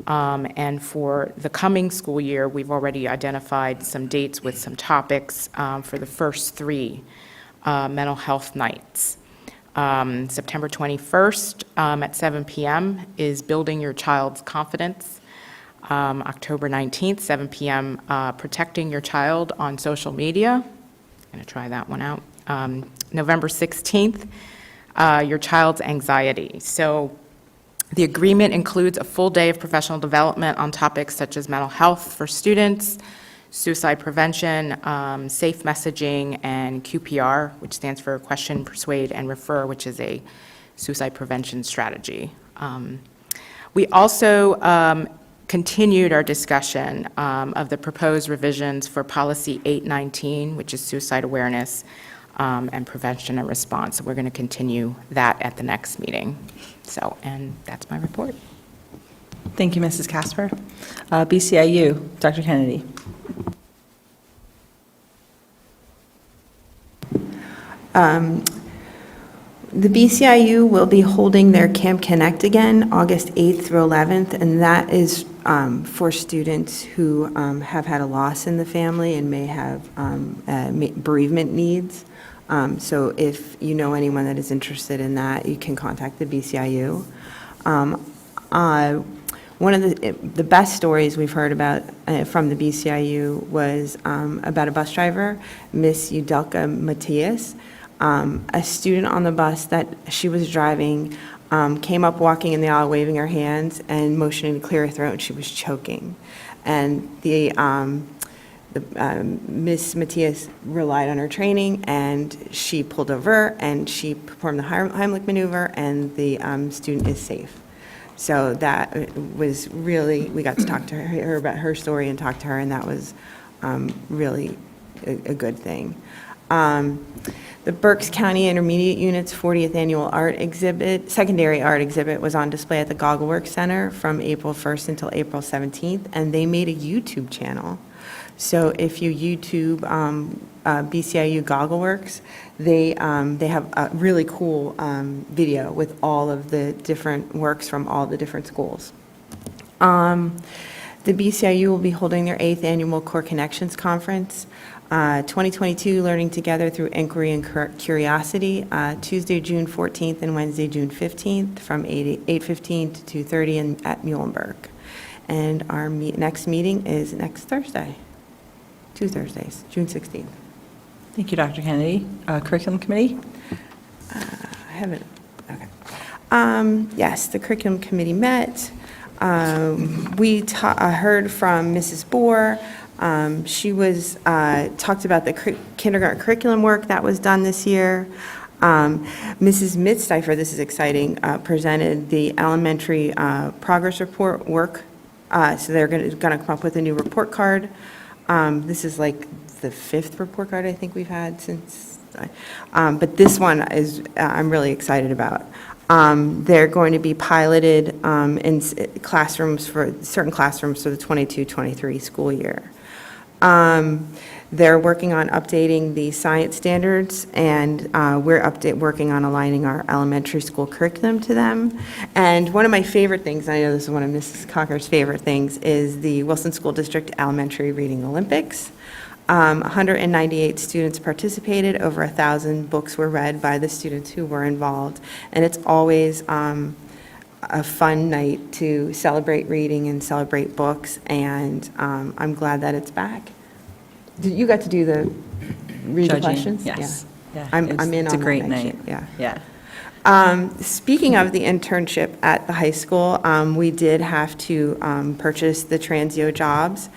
And for the coming school year, we've already identified some dates with some topics for the first 3 mental health nights. September 21st at 7 p.m. is Building Your Child's Confidence. October 19th, 7 p.m., Protecting Your Child on Social Media. I'm going to try that one out. November 16th, Your Child's Anxiety. So the agreement includes a full day of professional development on topics such as mental health for students, suicide prevention, safe messaging, and QPR, which stands for Question, Persuade, and Refer, which is a suicide prevention strategy. We also continued our discussion of the proposed revisions for Policy 819, which is suicide awareness and prevention and response. So we're going to continue that at the next meeting. So, and that's my report. Thank you, Mrs. Casper. BCIU, Dr. Kennedy. The BCIU will be holding their Camp Connect again, August 8th through 11th, and that is for students who have had a loss in the family and may have bereavement needs. So if you know anyone that is interested in that, you can contact the BCIU. One of the best stories we've heard about from the BCIU was about a bus driver, Miss Udelka Matias. A student on the bus that she was driving came up walking in the aisle waving her hands and motioning to clear her throat, and she was choking. And Miss Matias relied on her training, and she pulled over and she performed the Heimlich maneuver, and the student is safe. So that was really, we got to talk to her about her story and talk to her, and that was really a good thing. The Berks County Intermediate Unit's 40th Annual Art Exhibit, Secondary Art Exhibit, was on display at the Goggleworks Center from April 1st until April 17th, and they made a YouTube channel. So if you YouTube BCIU Goggleworks, they have a really cool video with all of the different works from all the different schools. The BCIU will be holding their 8th Annual Core Connections Conference. 2022 Learning Together Through Inquiry and Curiosity, Tuesday, June 14th and Wednesday, June 15th from 8:15 to 2:30 at Muhlenberg. And our next meeting is next Thursday, 2 Thursdays, June 16th. Thank you, Dr. Kennedy. Curriculum Committee? I haven't, okay. Yes, the Curriculum Committee met. We heard from Mrs. Bohr. She talked about the kindergarten curriculum work that was done this year. Mrs. Mitsteifer, this is exciting, presented the elementary progress report work. So they're going to come up with a new report card. This is like the 5th report card I think we've had since, but this one is I'm really excited about. They're going to be piloted in classrooms for certain classrooms for the 22-23 school year. They're working on updating the science standards, and we're working on aligning our elementary school curriculum to them. And one of my favorite things, I know this is one of Mrs. Cocker's favorite things, is the Wilson School District Elementary Reading Olympics. 198 students participated, over 1,000 books were read by the students who were involved, and it's always a fun night to celebrate reading and celebrate books, and I'm glad that it's back. You got to do the read the Judging, questions? yes. Yeah. Yeah, I'm it's- in it's on a that great next night. year, Yeah. Speaking of the internship at the high school, we did have to purchase the Transio jobs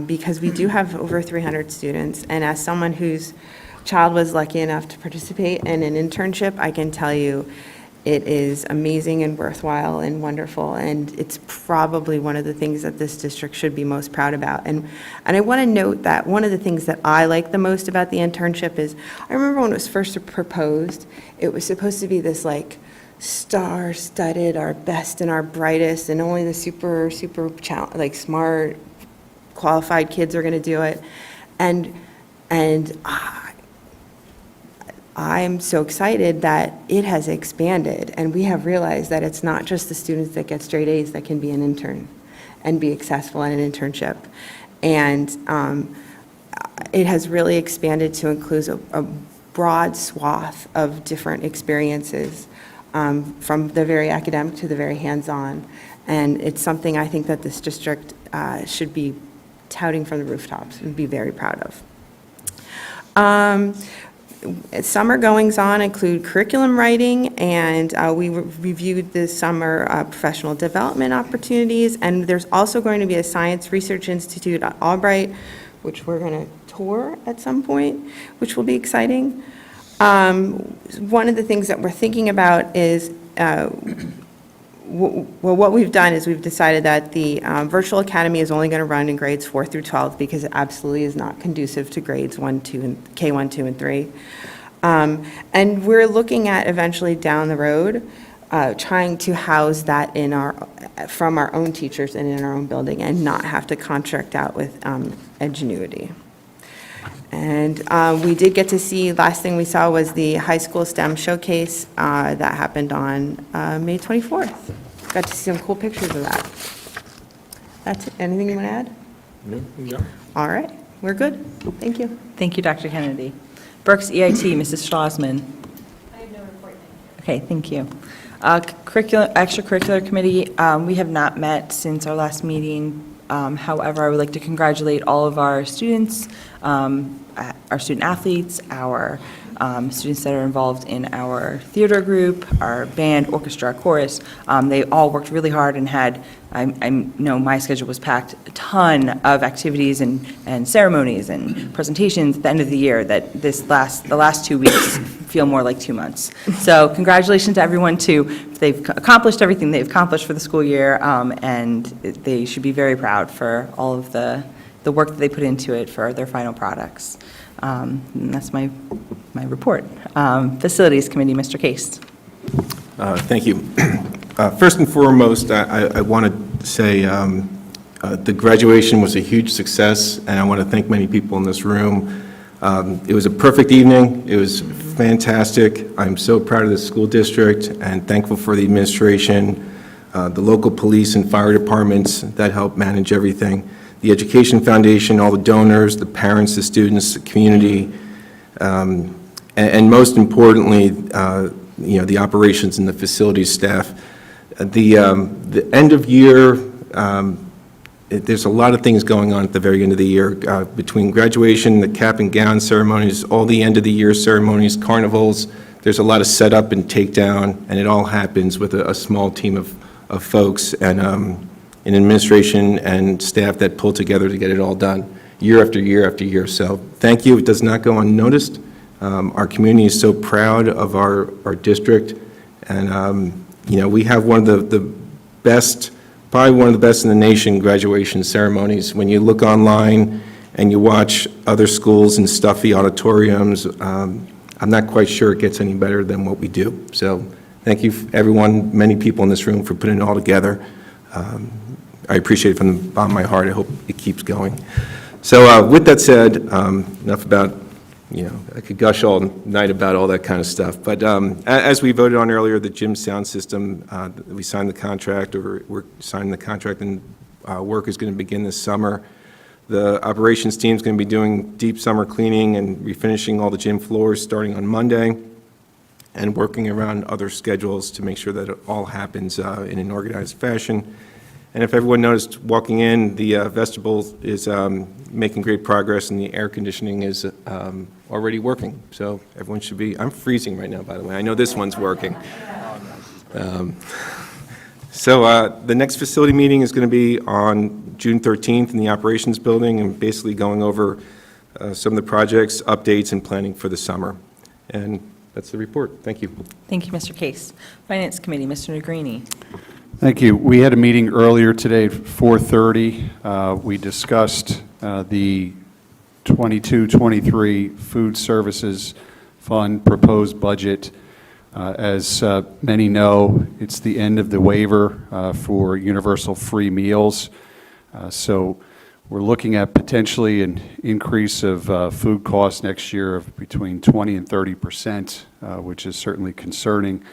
because we do have over 300 students. And as someone whose child was lucky enough to participate in an internship, I can tell you it is amazing and worthwhile and wonderful. And it's probably one of the things that this district should be most proud about. And I want to note that one of the things that I like the most about the internship is, I remember when it was first proposed, it was supposed to be this like star-studded, our best and our brightest, and only the super like smart, qualified kids are going to do it. And I'm so excited that it has expanded, and we have realized that it's not just the students that get straight A's that can be an intern and be successful in an internship. And it has really expanded to include a broad swath of different experiences, from the very academic to the very hands-on. And it's something I think that this district should be touting from the rooftops and be very proud of. Summer goings-on include curriculum writing, and we reviewed this summer professional development opportunities, and there's also going to be a Science Research Institute at Albright, which we're going to tour at some point, which will be exciting. One of the things that we're thinking about is, what we've done is we've decided that the virtual academy is only going to run in grades 4 through 12 because it absolutely is not conducive to grades 1, 2, and K1, 2, and 3. And we're looking at eventually down the road, trying to house that from our own teachers and in our own building and not have to contract out with Edgenuity. And we did get to see, last thing we saw was the high school STEM showcase that happened on May 24th. Got to see some cool pictures of that. That's it. Anything you want to add? No. All right, we're good. Thank you. Thank you, Dr. Kennedy. Berks EIT, Mrs. Schlossman. I have no report, Okay, thank you. Extracurricular Committee, we have not met since our last meeting. However, I would like to congratulate all of our students, our student athletes, our students that are involved in our theater group, our band, orchestra, chorus. They all worked really hard and had, I know my schedule was packed, a ton of activities and ceremonies and presentations at the end of the year that the last 2 weeks feel more like 2 months. So congratulations to everyone too. They've accomplished everything they've accomplished for the school year, and they should be very proud for all of the work that they put into it for their final products. And that's my report. Facilities Committee, Mr. Case. Thank you. First and foremost, I want to say the graduation was a huge success, and I want to thank many people in this room. It was a perfect evening. It was fantastic. I'm so proud of the school district and thankful for the administration, the local police and fire departments that helped manage everything, the Education Foundation, all the donors, the parents, the students, the community, and most importantly, the operations and the facilities staff. The end of year, there's a lot of things going on at the very end of the year, between graduation, the cap and gown ceremonies, all the end of the year ceremonies, carnivals. There's a lot of setup and takedown, and it all happens with a small team of folks and an administration and staff that pull together to get it all done year after year after year. So thank you. It does not go unnoticed. Our community is so proud of our district, and we have one of the best, probably one of the best in the nation graduation ceremonies. When you look online and you watch other schools in stuffy auditoriums, I'm not quite sure it gets any better than what we do. So thank you, everyone, many people in this room, for putting it all together. I appreciate it from the bottom of my heart. I hope it keeps going. So with that said, enough about, I could gush all night about all that kind of stuff. But as we voted on earlier, the gym sound system, we signed the contract, or we're signing the contract, and work is going to begin this summer. The operations team's going to be doing deep summer cleaning and refinishing all the gym floors starting on Monday, and working around other schedules to make sure that it all happens in an organized fashion. And if everyone noticed walking in, the vestibule is making great progress, and the air conditioning is already working. So everyone should be, I'm freezing right now, by the way. I know this one's working. So the next facility meeting is going to be on June 13th in the operations building, and basically going over some of the projects, updates, and planning for the summer. And that's the report. Thank you. Thank you, Mr. Case. Finance Committee, Mr. Negrini. Thank you. We had a meeting earlier today at 4:30. We discussed the 22-23 Food Services Fund proposed budget. As many know, it's the end of the waiver for universal free meals. So we're looking at potentially an increase of food costs next year of between 20 and 30%, which is certainly concerning.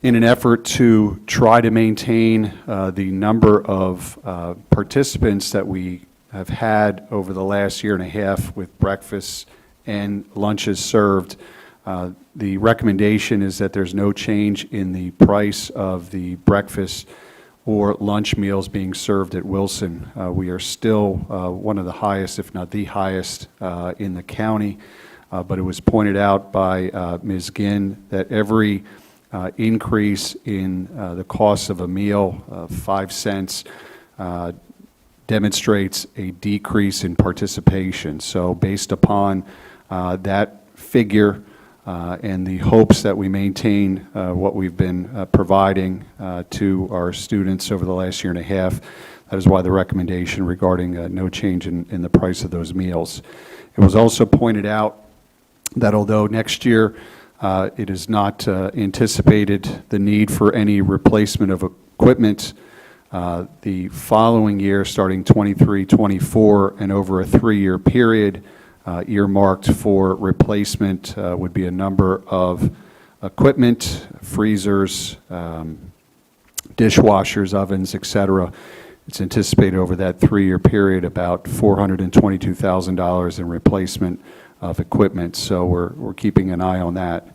In an effort to try to maintain the number of participants that we have had over the last year and a half with breakfasts and lunches served, the recommendation is that there's no change in the price of the breakfast or lunch meals being served at Wilson. We are still one of the highest, if not the highest, in the county, but it was pointed out by Ms. Ginn that every increase in the cost of a meal, 5 cents, demonstrates a decrease in participation. So based upon that figure and the hopes that we maintain what we've been providing to our students over the last year and a half, that is why the recommendation regarding no change in the price of those meals. It was also pointed out that although next year it is not anticipated the need for any replacement of equipment, the following year, starting 23-24, and over a 3-year period, earmarked for replacement would be a number of equipment, freezers, dishwashers, ovens, et cetera. It's anticipated over that 3-year period about $422,000 in replacement of equipment, so we're keeping an eye on that.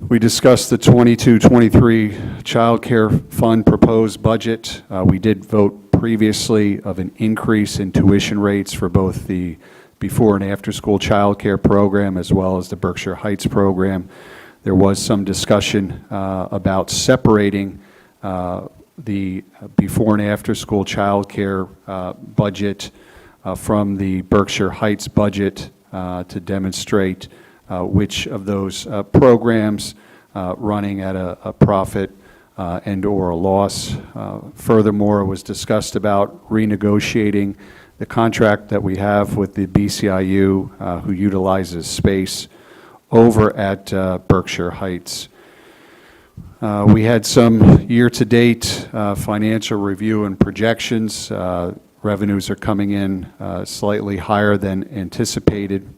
We discussed the 22-23 Child Care Fund proposed budget. We did vote previously of an increase in tuition rates for both the before and after school child care program as well as the Berkshire Heights program. There was some discussion about separating the before and after school child care budget from the Berkshire Heights budget to demonstrate which of those programs running at a profit and or a loss. Furthermore, it was discussed about renegotiating the contract that we have with the BCIU who utilizes space over at Berkshire Heights. We had some year-to-date financial review and projections. Revenues are coming in slightly higher than anticipated.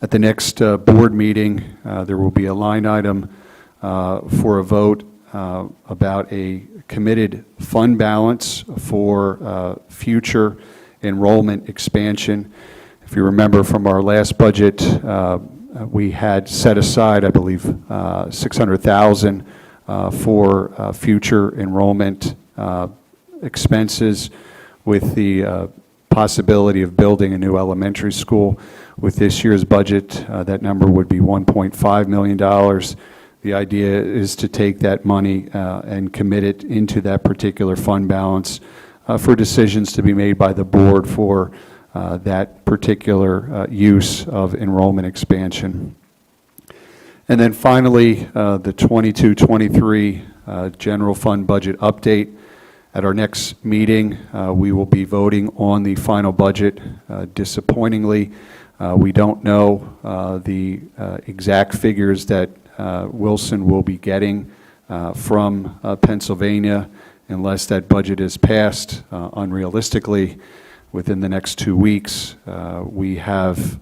At the next board meeting, there will be a line item for a vote about a committed fund balance for future enrollment expansion. If you remember from our last budget, we had set aside, I believe, $600,000 for future enrollment expenses with the possibility of building a new elementary school. With this year's budget, that number would be $1.5 million. The idea is to take that money and commit it into that particular fund balance for decisions to be made by the board for that particular use of enrollment expansion. And then finally, the 22-23 general fund budget update. At our next meeting, we will be voting on the final budget. Disappointingly, we don't know the exact figures that Wilson will be getting from Pennsylvania unless that budget is passed unrealistically within the next 2 weeks. We have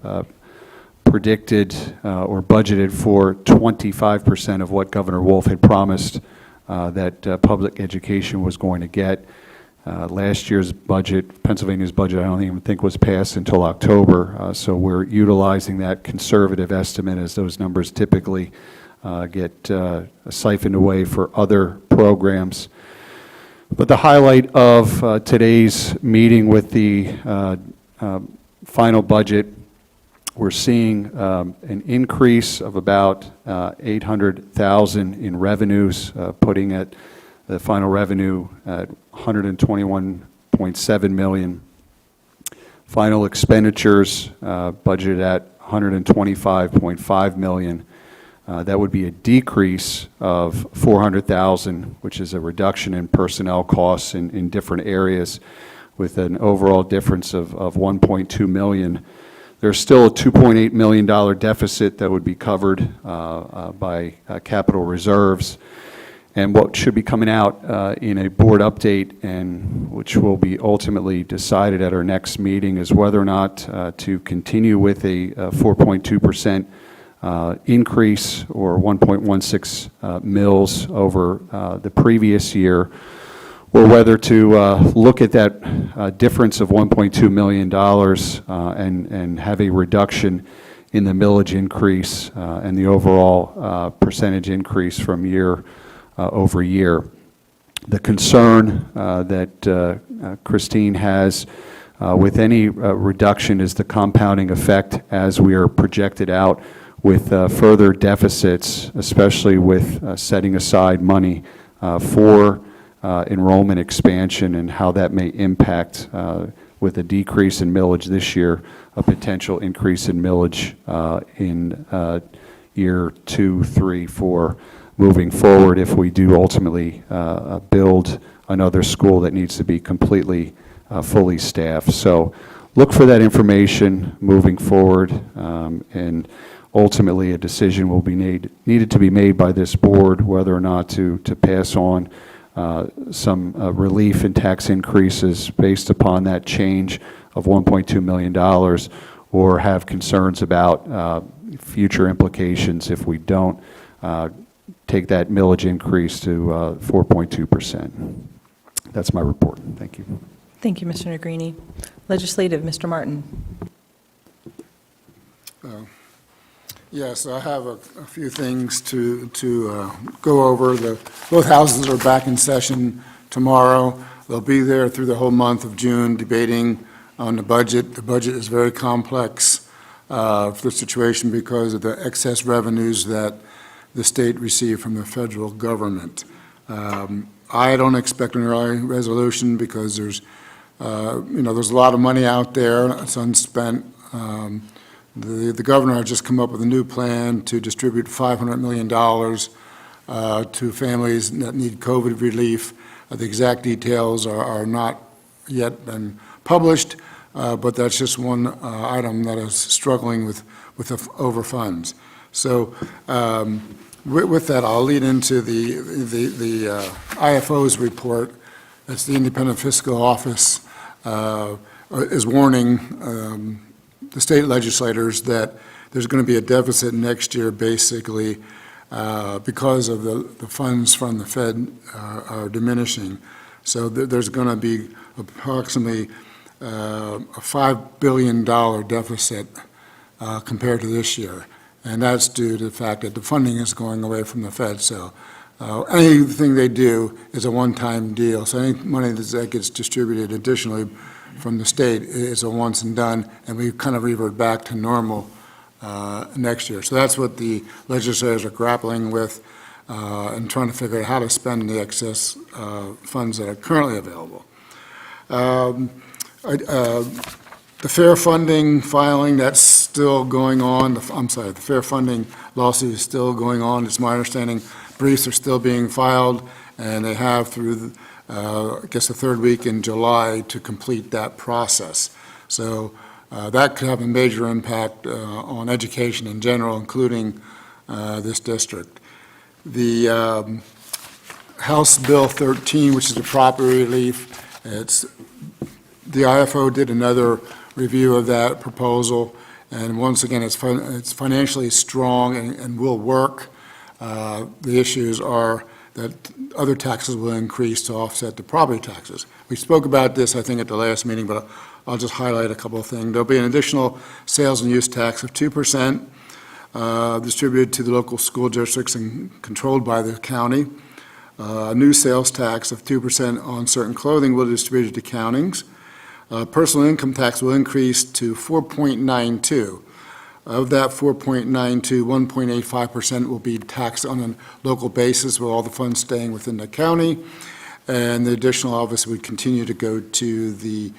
predicted or budgeted for 25% of what Governor Wolf had promised that public education was going to get. Last year's budget, Pennsylvania's budget, I don't even think was passed until October, so we're utilizing that conservative estimate as those numbers typically get siphoned away for other programs. But the highlight of today's meeting with the final budget, we're seeing an increase of about $800,000 in revenues, putting at the final revenue at $121.7 million. Final expenditures budgeted at $125.5 million. That would be a decrease of $400,000, which is a reduction in personnel costs in different areas, with an overall difference of $1.2 million. There's still a $2.8 million deficit that would be covered by capital reserves. And what should be coming out in a board update, and which will be ultimately decided at our next meeting, is whether or not to continue with a 4.2% increase, or 1.16 mils over the previous year, or whether to look at that difference of $1.2 million and have a reduction in the millage increase and the overall percentage increase from year over year. The concern that Christine has with any reduction is the compounding effect as we are projected out with further deficits, especially with setting aside money for enrollment expansion, and how that may impact, with a decrease in millage this year, a potential increase in millage in year 2, 3, 4, moving forward, if we do ultimately build another school that needs to be completely, fully staffed. So look for that information moving forward, and ultimately a decision will be needed to be made by this board whether or not to pass on some relief in tax increases based upon that change of $1.2 million, or have concerns about future implications if we don't take that millage increase to 4.2%. That's my report. Thank you. Thank you, Mr. Negrini. Legislative, Mr. Martin. Yes, I have a few things to go over. Both houses are back in session tomorrow. They'll be there through the whole month of June debating on the budget. The budget is very complex for the situation because of the excess revenues that the state received from the federal government. I don't expect an early resolution because there's a lot of money out there. It's unspent. The governor has just come up with a new plan to distribute $500 million to families that need COVID relief. The exact details are not yet been published, but that's just one item that is struggling with the overfunds. So with that, I'll lead into the Ifos report. That's the Independent Fiscal Office is warning the state legislators that there's going to be a deficit next year, basically, because of the funds from the Fed are diminishing. So there's going to be approximately a $5 billion deficit compared to this year. And that's due to the fact that the funding is going away from the Fed. So anything they do is a one-time deal. So any money that gets distributed additionally from the state is a once and done, and we kind of revert back to normal next year. So that's what the legislators are grappling with and trying to figure out how to spend the excess funds that are currently available. The fair funding filing, that's still going on. The fair funding lawsuit is still going on. It's my understanding briefs are still being filed, and they have through I guess the third week in July to complete that process. So that could have a major impact on education in general, including this district. The House Bill 13, which is the property relief, the IFO did another review of that proposal, and once again, it's financially strong and will work. The issues are that other taxes will increase to offset the property taxes. We spoke about this, I think, at the last meeting, but I'll just highlight a couple of things. There'll be an additional sales and use tax of 2% distributed to the local school districts and controlled by the county. A new sales tax of 2% on certain clothing will be distributed to countings. Personal income tax will increase to 4.92. Of that 4.92, 1.85% will be taxed on a local basis, with all the funds staying within the county, and the additional obviously would continue to go to the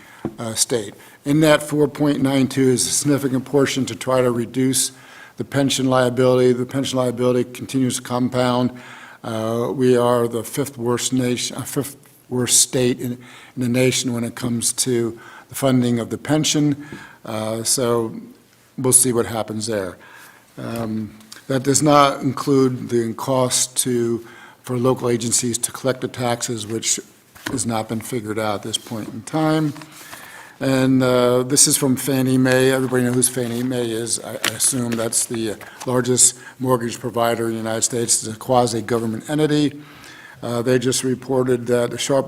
state. In that 4.92 is a significant portion to try to reduce the pension liability. The pension liability continues to compound. We are the fifth worst state in the nation when it comes to the funding of the pension. So we'll see what happens there. That does not include the cost for local agencies to collect the taxes, which has not been figured out at this point in time. And this is from Fannie Mae. Everybody knows who Fannie Mae is. I assume that's the largest mortgage provider in the United States. It's a quasi-government entity. They just reported that a sharp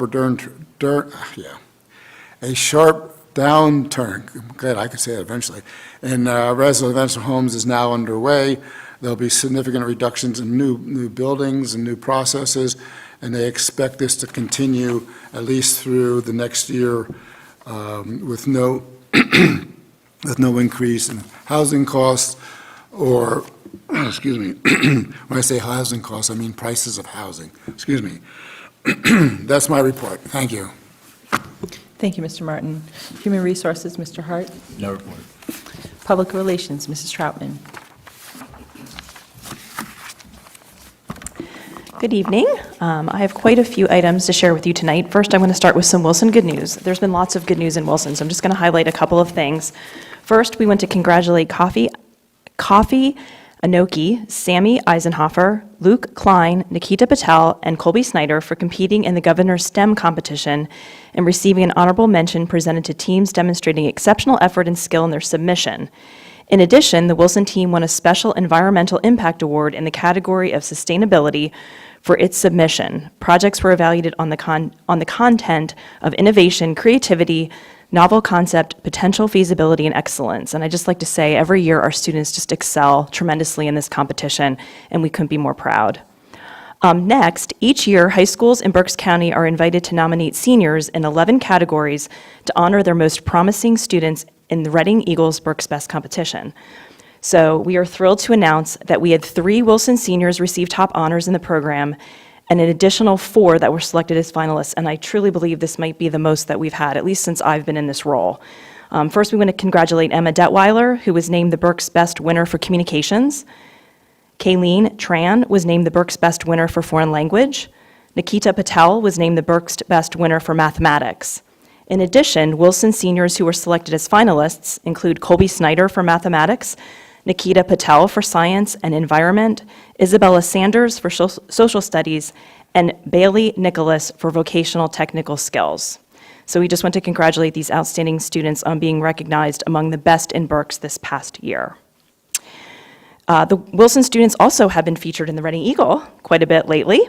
downturn, good, I could say it eventually, in residential homes is now underway. There'll be significant reductions in new buildings and new processes, and they expect this to continue at least through the next year with no increase in housing costs or, excuse me, when I say housing costs, I mean prices of housing. Excuse me. That's my report. Thank you. Thank you, Mr. Martin. Human Resources, Mr. Hart. No report. Public Relations, Mrs. Troutman. Good evening. I have quite a few items to share with you tonight. First, I'm going to start with some Wilson good news. There's been lots of good news in Wilson, so I'm just going to highlight a couple of things. First, we want to congratulate Coffee Anoki, Sammy Eisenhofer, Luke Klein, Nikita Patel, and Colby Snyder for competing in the Governor's STEM competition and receiving an honorable mention presented to teams demonstrating exceptional effort and skill in their submission. In addition, the Wilson team won a special Environmental Impact Award in the category of Sustainability for its submission. Projects were evaluated on the content of innovation, creativity, novel concept, potential feasibility, and excellence. And I just like to say, every year our students just excel tremendously in this competition, and we couldn't be more proud. Next, each year, high schools in Berks County are invited to nominate seniors in 11 categories to honor their most promising students in the Reading Eagles Berks Best competition. So we are thrilled to announce that we had 3 Wilson seniors receive top honors in the program and an additional 4 that were selected as finalists, and I truly believe this might be the most that we've had, at least since I've been in this role. First, we want to congratulate Emma Detweiler, who was named the Berks Best Winner for Communications. Kayleen Tran was named the Berks Best Winner for Foreign Language. Nikita Patel was named the Berks Best Winner for Mathematics. In addition, Wilson seniors who were selected as finalists include Colby Snyder for Mathematics, Nikita Patel for Science and Environment, Isabella Sanders for Social Studies, and Bailey Nicholas for Vocational Technical Skills. So we just want to congratulate these outstanding students on being recognized among the best in Berks this past year. The Wilson students also have been featured in the Reading Eagle quite a bit lately.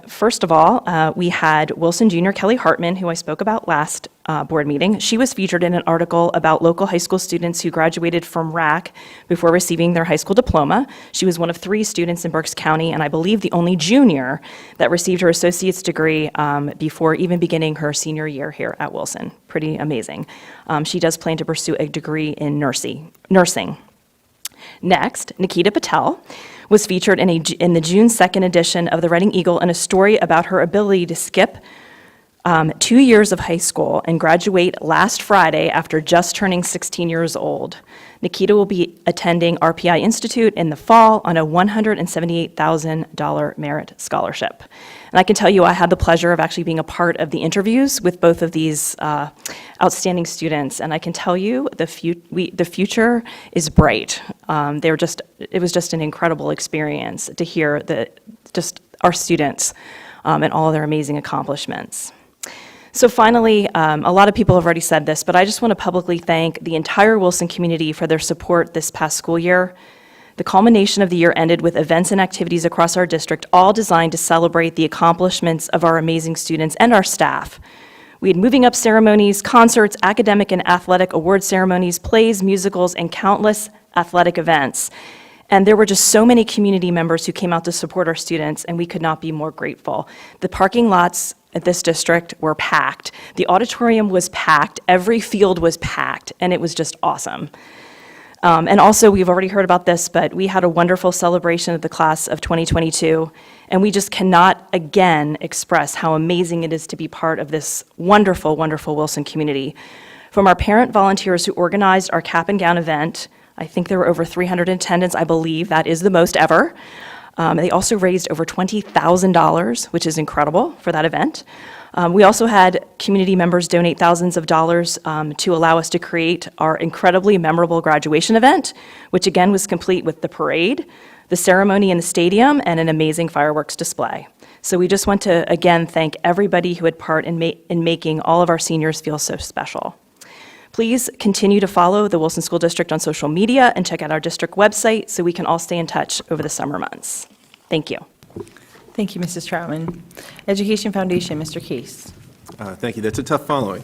First of all, we had Wilson junior Kelly Hartman, who I spoke about last board meeting. She was featured in an article about local high school students who graduated from RAC before receiving their high school diploma. She was one of 3 students in Berks County, and I believe the only junior that received her associate's degree before even beginning her senior year here at Wilson. Pretty amazing. She does plan to pursue a degree in nursing. Next, Nikita Patel was featured in the June 2nd edition of the Reading Eagle in a story about her ability to skip 2 years of high school and graduate last Friday after just turning 16 years old. Nikita will be attending RPI Institute in the fall on a $178,000 merit scholarship. And I can tell you I had the pleasure of actually being a part of the interviews with both of these outstanding students, and I can tell you the future is bright. It was just an incredible experience to hear our students and all of their amazing accomplishments. So finally, a lot of people have already said this, but I just want to publicly thank the entire Wilson community for their support this past school year. The culmination of the year ended with events and activities across our district, all designed to celebrate the accomplishments of our amazing students and our staff. We had moving up ceremonies, concerts, academic and athletic award ceremonies, plays, musicals, and countless athletic events. And there were just so many community members who came out to support our students, and we could not be more grateful. The parking lots at this district were packed. The auditorium was packed. Every field was packed, and it was just awesome. And also, we've already heard about this, but we had a wonderful celebration of the class of 2022, and we just cannot, again, express how amazing it is to be part of this wonderful, wonderful Wilson community. From our parent volunteers who organized our cap and gown event, I think there were over 300 in attendance. I believe that is the most ever. They also raised over $20,000, which is incredible for that event. We also had community members donate thousands of dollars to allow us to create our incredibly memorable graduation event, which again was complete with the parade, the ceremony in the stadium, and an amazing fireworks display. So we just want to again thank everybody who had part in making all of our seniors feel so special. Please continue to follow the Wilson School District on social media and check out our district website so we can all stay in touch over the summer months. Thank you. Thank you, Mrs. Troutman. Education Foundation, Mr. Case. Thank you. That's a tough following.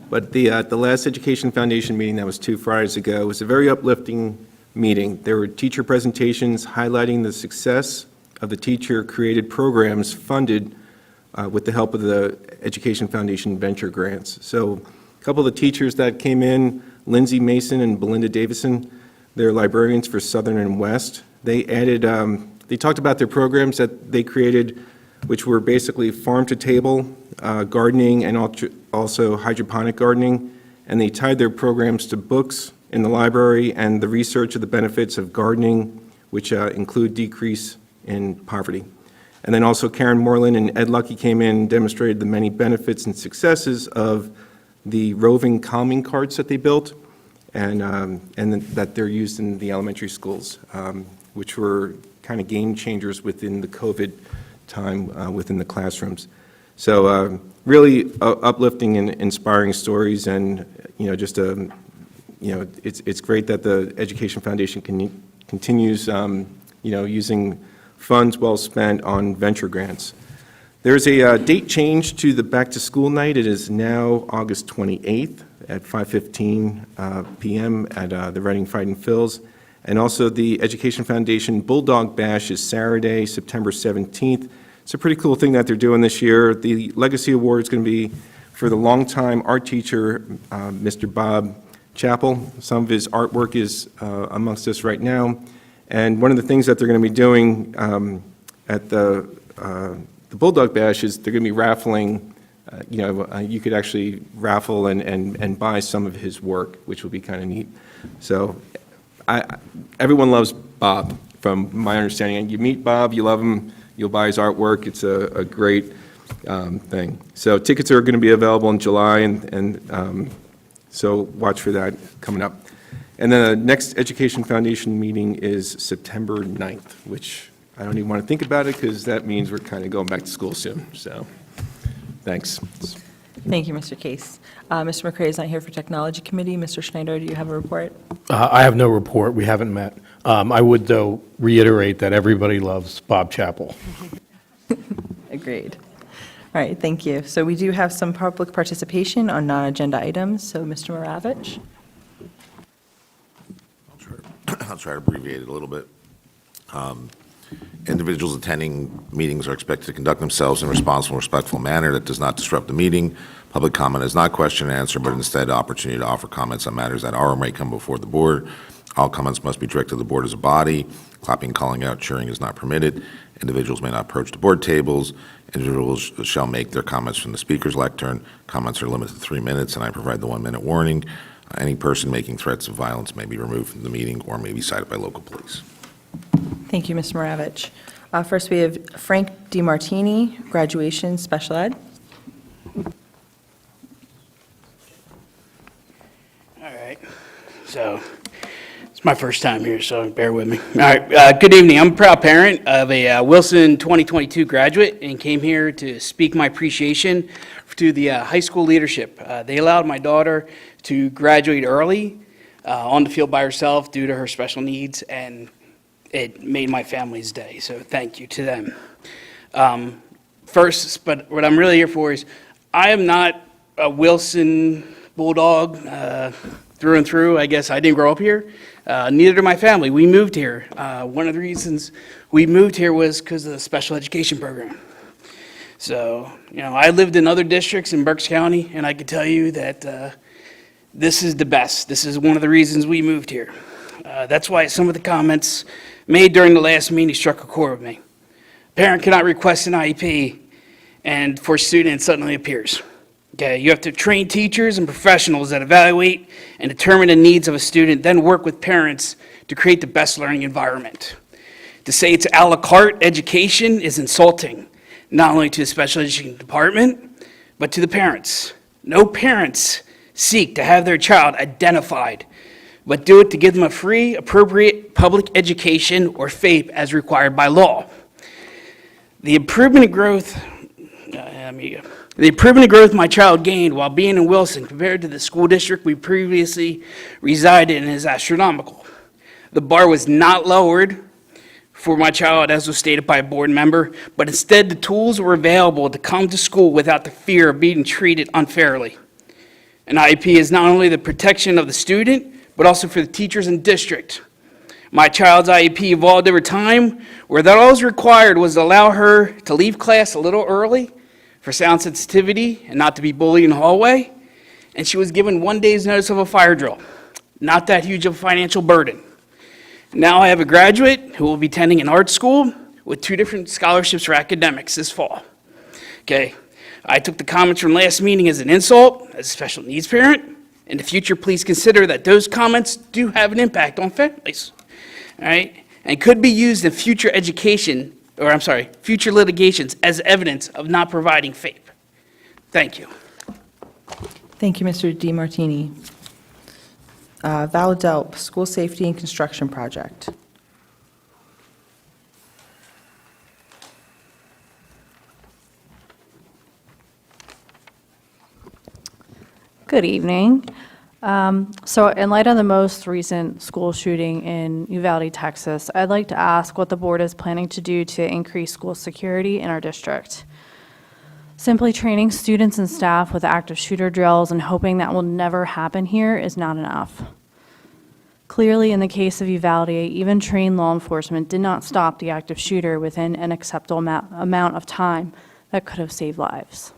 But the last Education Foundation meeting that was 2 Fridays ago was a very uplifting meeting. There were teacher presentations highlighting the success of the teacher-created programs funded with the help of the Education Foundation venture grants. So a couple of the teachers that came in, Lindsay Mason and Belinda Davison, they're librarians for Southern and West. They added, they talked about their programs that they created, which were basically farm-to-table gardening and also hydroponic gardening, and they tied their programs to books in the library and the research of the benefits of gardening, which include decrease in poverty. And then also Karen Moreland and Ed Lucky came in and demonstrated the many benefits and successes of the roving calming carts that they built and that they're used in the elementary schools, which were kind of game changers within the COVID time within the classrooms. So really uplifting and inspiring stories, and just it's great that the Education Foundation continues using funds well spent on venture grants. There's a date change to the back to school night. It is now August 28th at 5:15 p.m. at the Reading Fightin' Phils. And also the Education Foundation Bulldog Bash is Saturday, September 17th. It's a pretty cool thing that they're doing this year. The Legacy Award is going to be for the longtime art teacher, Mr. Bob Chappell. Some of his artwork is amongst us right now. And one of the things that they're going to be doing at the Bulldog Bash is they're going to be raffling. You could actually raffle and buy some of his work, which will be kind of neat. So everyone loves Bob, from my understanding. You meet Bob, you love him, you'll buy his artwork. It's a great thing. So tickets are going to be available in July, and so watch for that coming up. And then the next Education Foundation meeting is September 9th, which I don't even want to think about it because that means we're kind of going back to school soon. So thanks. Thank you, Mr. Case. Mr. McCray is not here for Technology Committee. Mr. Schneider, do you have a report? I have no report. We haven't met. I would, though, reiterate that everybody loves Bob Chappell. Agreed. All right, thank you. So we do have some public participation on non-agenda items. So Mr. Maravich. I'll try to abbreviate it a little bit. Individuals attending meetings are expected to conduct themselves in a responsible, respectful manner that does not disrupt the meeting. Public comment is not question and answer, but instead opportunity to offer comments on matters that are or may come before the board. All comments must be directed to the board as a body. Clapping, calling out, cheering is not permitted. Individuals may not approach the board tables. Individuals shall make their comments from the speaker's lectern. Comments are limited to 3 minutes, and I provide the 1-minute warning. Any person making threats of violence may be removed from the meeting or may be cited by local police. Thank you, Mr. Maravich. First, we have Frank DiMartini, graduation special ed. All right, so it's my first time here, so bear with me. All right, good evening. I'm a proud parent of a Wilson 2022 graduate and came here to speak my appreciation to the high school leadership. They allowed my daughter to graduate early on the field by herself due to her special needs, and it made my family's day, so thank you to them. First, but what I'm really here for is, I am not a Wilson Bulldog through and through. I guess I didn't grow up here. Neither did my family. We moved here. One of the reasons we moved here was because of the special education program. So, I lived in other districts in Berks County, and I can tell you that this is the best. This is one of the reasons we moved here. That's why some of the comments made during the last meeting struck a chord with me. Parent cannot request an IEP, and for student it suddenly appears. Okay, you have to train teachers and professionals that evaluate and determine the needs of a student, then work with parents to create the best learning environment. To say it's a la carte education is insulting, not only to the special education department, but to the parents. No parents seek to have their child identified, but do it to give them a free, appropriate public education or FAPE as required by law. The improvement in growth my child gained while being in Wilson compared to the school district we previously resided in is astronomical. The bar was not lowered for my child, as was stated by a board member, but instead the tools were available to come to school without the fear of being treated unfairly. An IEP is not only the protection of the student, but also for the teachers and district. My child's IEP evolved over time, where that all was required was to allow her to leave class a little early for sound sensitivity and not to be bullied in the hallway, and she was given 1 day's notice of a fire drill. Not that huge of a financial burden. Now I have a graduate who will be attending an art school with 2 different scholarships for academics this fall. Okay, I took the comments from last meeting as an insult, as a special needs parent. In the future, please consider that those comments do have an impact on families, all right? And could be used in future future litigations as evidence of not providing FAPE. Thank you. Thank you, Mr. DiMartini. Val Delp, School Safety and Construction Project. Good evening. So in light of the most recent school shooting in Uvalde, Texas, I'd like to ask what the board is planning to do to increase school security in our district. Simply training students and staff with active shooter drills and hoping that will never happen here is not enough. Clearly, in the case of Uvalde, even trained law enforcement did not stop the active shooter within an acceptable amount of time that could have saved lives.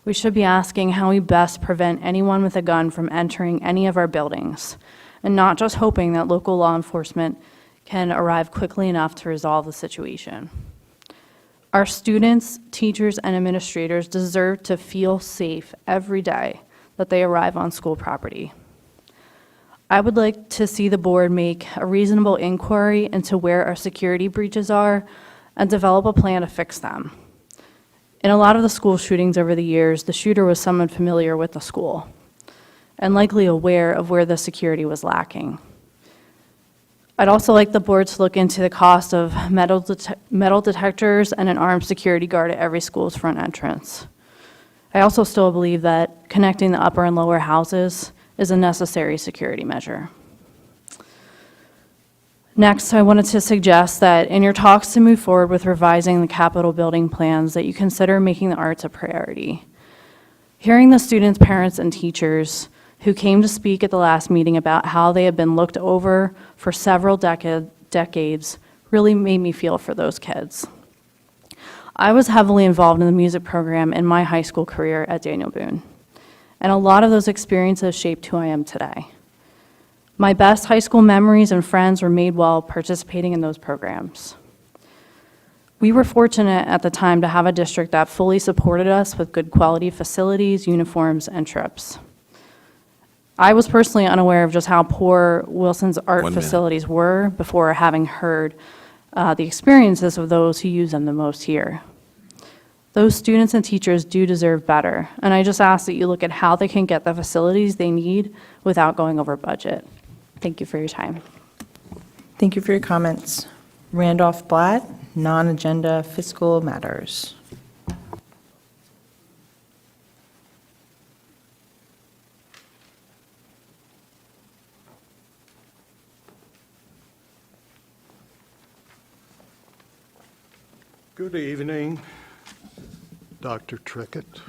We should be asking how we best prevent anyone with a gun from entering any of our buildings, and not just hoping that local law enforcement can arrive quickly enough to resolve the situation. Our students, teachers, and administrators deserve to feel safe every day that they arrive on school property. I would like to see the board make a reasonable inquiry into where our security breaches are and develop a plan to fix them. In a lot of the school shootings over the years, the shooter was someone familiar with the school and likely aware of where the security was lacking. I'd also like the board to look into the cost of metal detectors and an armed security guard at every school's front entrance. I also still believe that connecting the upper and lower houses is a necessary security measure. Next, I wanted to suggest that in your talks to move forward with revising the Capitol building plans, that you consider making the arts a priority. Hearing the students, parents, and teachers who came to speak at the last meeting about how they have been looked over for several decades really made me feel for those kids. I was heavily involved in the music program in my high school career at Daniel Boone, and a lot of those experiences shaped who I am today. My best high school memories and friends were made while participating in those programs. We were fortunate at the time to have a district that fully supported us with good quality facilities, uniforms, and trips. I was personally unaware of just how poor Wilson's art facilities were before having heard the experiences of those who use them the most here. Those students and teachers do deserve better, and I just ask that you look at how they can get the facilities they need without going over budget. Thank you for your time. Thank you for your comments. Randolph Blatt, non-agenda fiscal matters. Good evening, Dr. Trickett.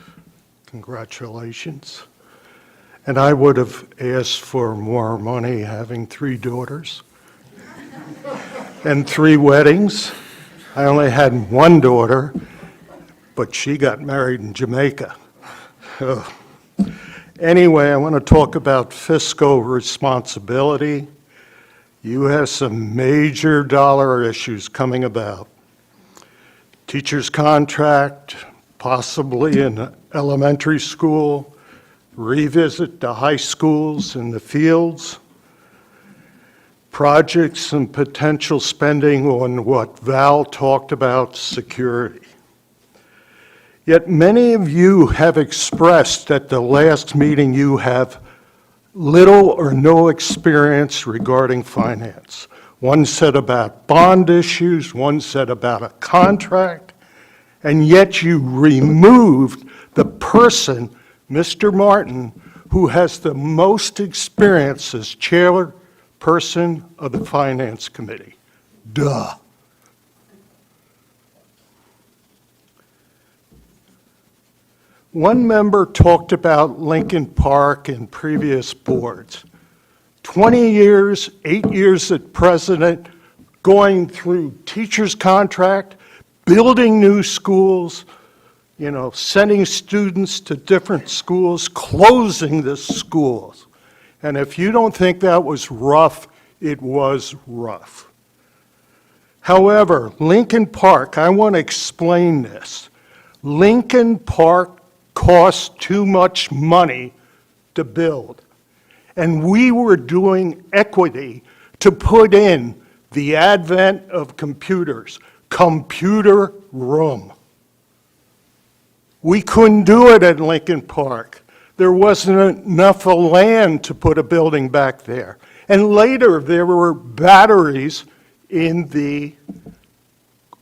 Congratulations. And I would have asked for more money having 3 daughters and 3 weddings. I only had 1 daughter, but she got married in Jamaica. Ugh. Anyway, I want to talk about fiscal responsibility. You have some major dollar issues coming about. Teacher's contract, possibly in elementary school, revisit the high schools in the fields, projects and potential spending on what Val talked about, security. Yet many of you have expressed at the last meeting you have little or no experience regarding finance. One said about bond issues, one said about a contract, and yet you removed the person, Mr. Martin, who has the most experience as chairperson of the Finance Committee. Duh. One member talked about Lincoln Park and previous boards. 20 years, 8 years at president, going through teacher's contract, building new schools, sending students to different schools, closing the schools. And if you don't think that was rough, it was rough. However, Lincoln Park, I want to explain this. Lincoln Park costs too much money to build. And we were doing equity to put in the advent of computers, computer room. We couldn't do it at Lincoln Park. There wasn't enough land to put a building back there. And later, there were batteries in the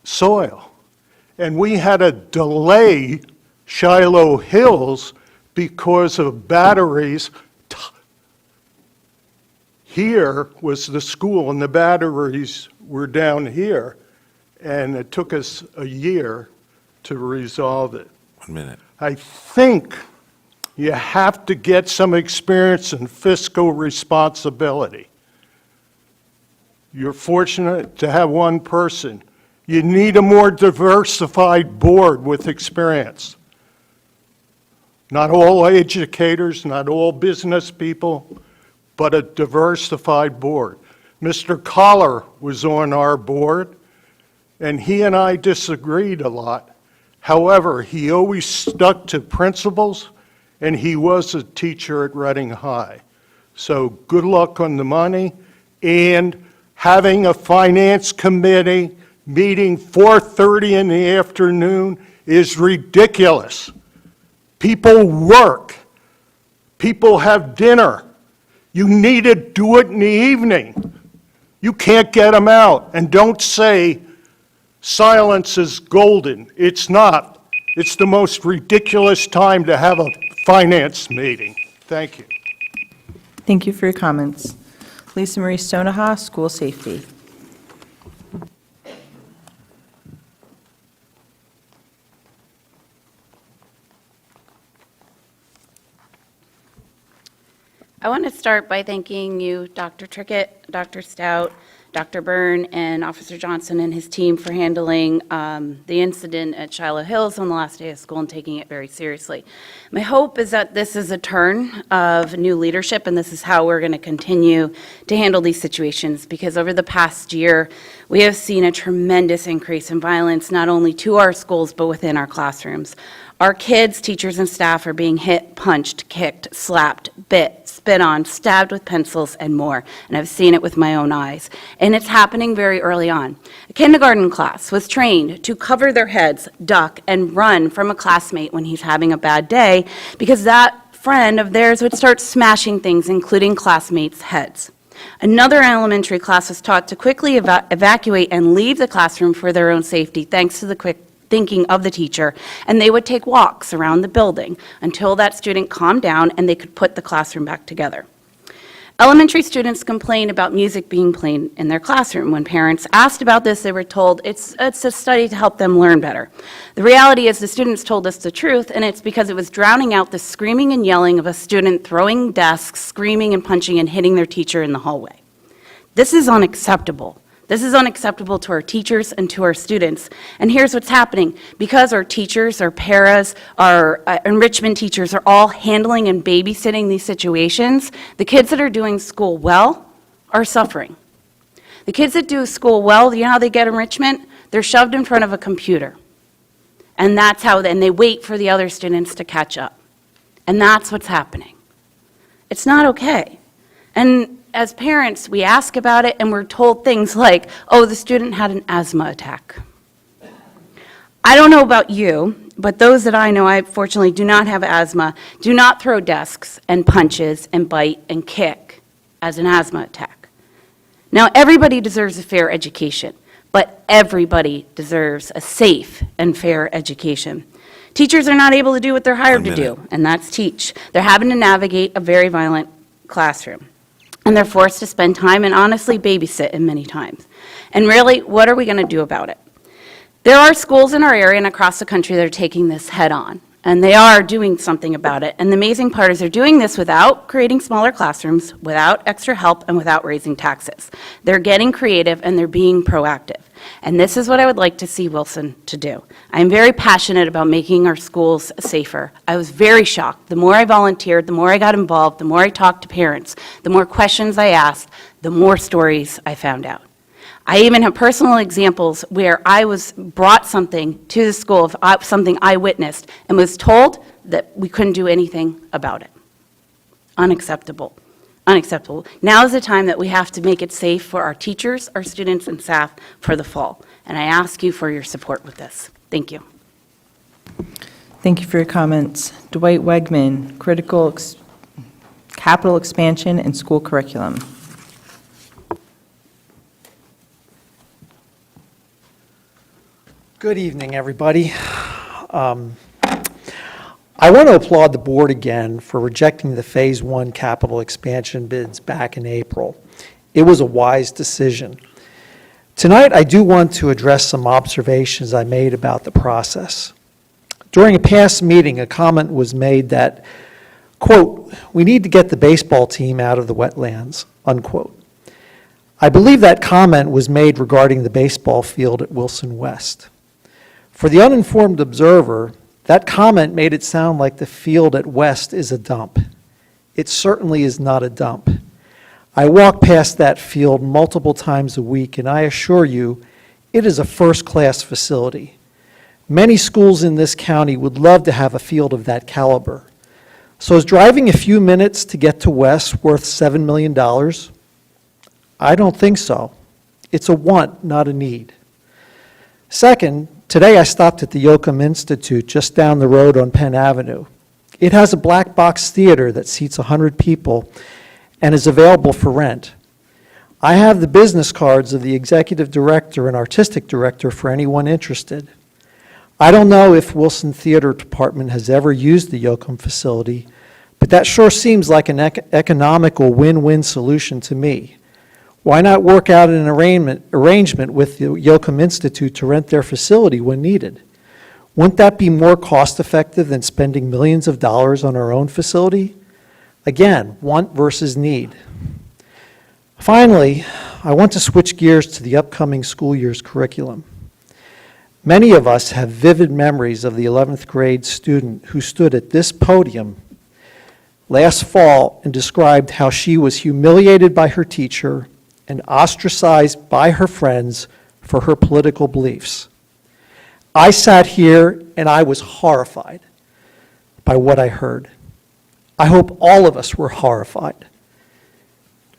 soil. And we had to delay Shiloh Hills because of batteries. Here was the school, and the batteries were down here, and it took us a year to resolve it. 1 minute. I think you have to get some experience in fiscal responsibility. You're fortunate to have one person. You need a more diversified board with experience. Not all educators, not all business people, but a diversified board. Mr. Collar was on our board, and he and I disagreed a lot. However, he always stuck to principles, and he was a teacher at Reading High. So good luck on the money, and having a finance committee meeting 4:30 in the afternoon is ridiculous. People work. People have dinner. You need to do it in the evening. You can't get them out. And don't say silence is golden. It's not. It's the most ridiculous time to have a finance meeting. Thank you. Thank you for your comments. Lisa Marie Stoneha, School Safety. I want to start by thanking you, Dr. Trickett, Dr. Stout, Dr. Byrne, and Officer Johnson and his team for handling the incident at Shiloh Hills on the last day of school and taking it very seriously. My hope is that this is a turn of new leadership, and this is how we're going to continue to handle these situations, because over the past year, we have seen a tremendous increase in violence, not only to our schools, but within our classrooms. Our kids, teachers, and staff are being hit, punched, kicked, slapped, bit, spit on, stabbed with pencils, and more. And I've seen it with my own eyes. And it's happening very early on. A kindergarten class was trained to cover their heads, duck, and run from a classmate when he's having a bad day, because that friend of theirs would start smashing things, including classmates' heads. Another elementary class was taught to quickly evacuate and leave the classroom for their own safety, thanks to the quick thinking of the teacher, and they would take walks around the building until that student calmed down and they could put the classroom back together. Elementary students complain about music being played in their classroom. When parents asked about this, they were told it's a study to help them learn better. The reality is the students told us the truth, and it's because it was drowning out the screaming and yelling of a student throwing desks, screaming and punching and hitting their teacher in the hallway. This is unacceptable. This is unacceptable to our teachers and to our students. And here's what's happening. Because our teachers, our paras, our enrichment teachers are all handling and babysitting these situations, the kids that are doing school well are suffering. The kids that do school well, you know how they get enrichment? They're shoved in front of a computer. And that's how, and they wait for the other students to catch up. And that's what's happening. It's not okay. And as parents, we ask about it and we're told things like, oh, the student had an asthma attack. I don't know about you, but those that I know, I fortunately do not have asthma, do not throw desks and punches and bite and kick as an asthma attack. Now, everybody deserves a fair education, but everybody deserves a safe and fair education. Teachers are not able to do what they're hired to do, and that's teach. They're having to navigate a very violent classroom. And they're forced to spend time and honestly babysit in many times. And really, what are we going to do about it? There are schools in our area and across the country that are taking this head on, and they are doing something about it. And the amazing part is they're doing this without creating smaller classrooms, without extra help, and without raising taxes. They're getting creative and they're being proactive. And this is what I would like to see Wilson to do. I'm very passionate about making our schools safer. I was very shocked. The more I volunteered, the more I got involved, the more I talked to parents, the more questions I asked, the more stories I found out. I even have personal examples where I was brought something to the school, of something I witnessed, and was told that we couldn't do anything about it. Unacceptable. Unacceptable. Now is the time that we have to make it safe for our teachers, our students, and staff for the fall. And I ask you for your support with this. Thank you. Thank you for your comments. Dwight Wegman, capital expansion and school curriculum. Good evening, everybody. I want to applaud the board again for rejecting the Phase 1 capital expansion bids back in April. It was a wise decision. Tonight, I do want to address some observations I made about the process. During a past meeting, a comment was made that, quote, "We need to get the baseball team out of the wetlands," unquote. I believe that comment was made regarding the baseball field at Wilson West. For the uninformed observer, that comment made it sound like the field at West is a dump. It certainly is not a dump. I walk past that field multiple times a week, and I assure you, it is a first-class facility. Many schools in this county would love to have a field of that caliber. So is driving a few minutes to get to West worth $7 million? I don't think so. It's a want, not a need. Second, today I stopped at the Yoakum Institute just down the road on Penn Avenue. It has a black box theater that seats 100 people and is available for rent. I have the business cards of the executive director and artistic director for anyone interested. I don't know if Wilson Theater Department has ever used the Yoakum facility, but that sure seems like an economical win-win solution to me. Why not work out an arrangement with the Yoakum Institute to rent their facility when needed? Wouldn't that be more cost-effective than spending millions of dollars on our own facility? Again, want versus need. Finally, I want to switch gears to the upcoming school year's curriculum. Many of us have vivid memories of the 11th grade student who stood at this podium last fall and described how she was humiliated by her teacher and ostracized by her friends for her political beliefs. I sat here and I was horrified by what I heard. I hope all of us were horrified.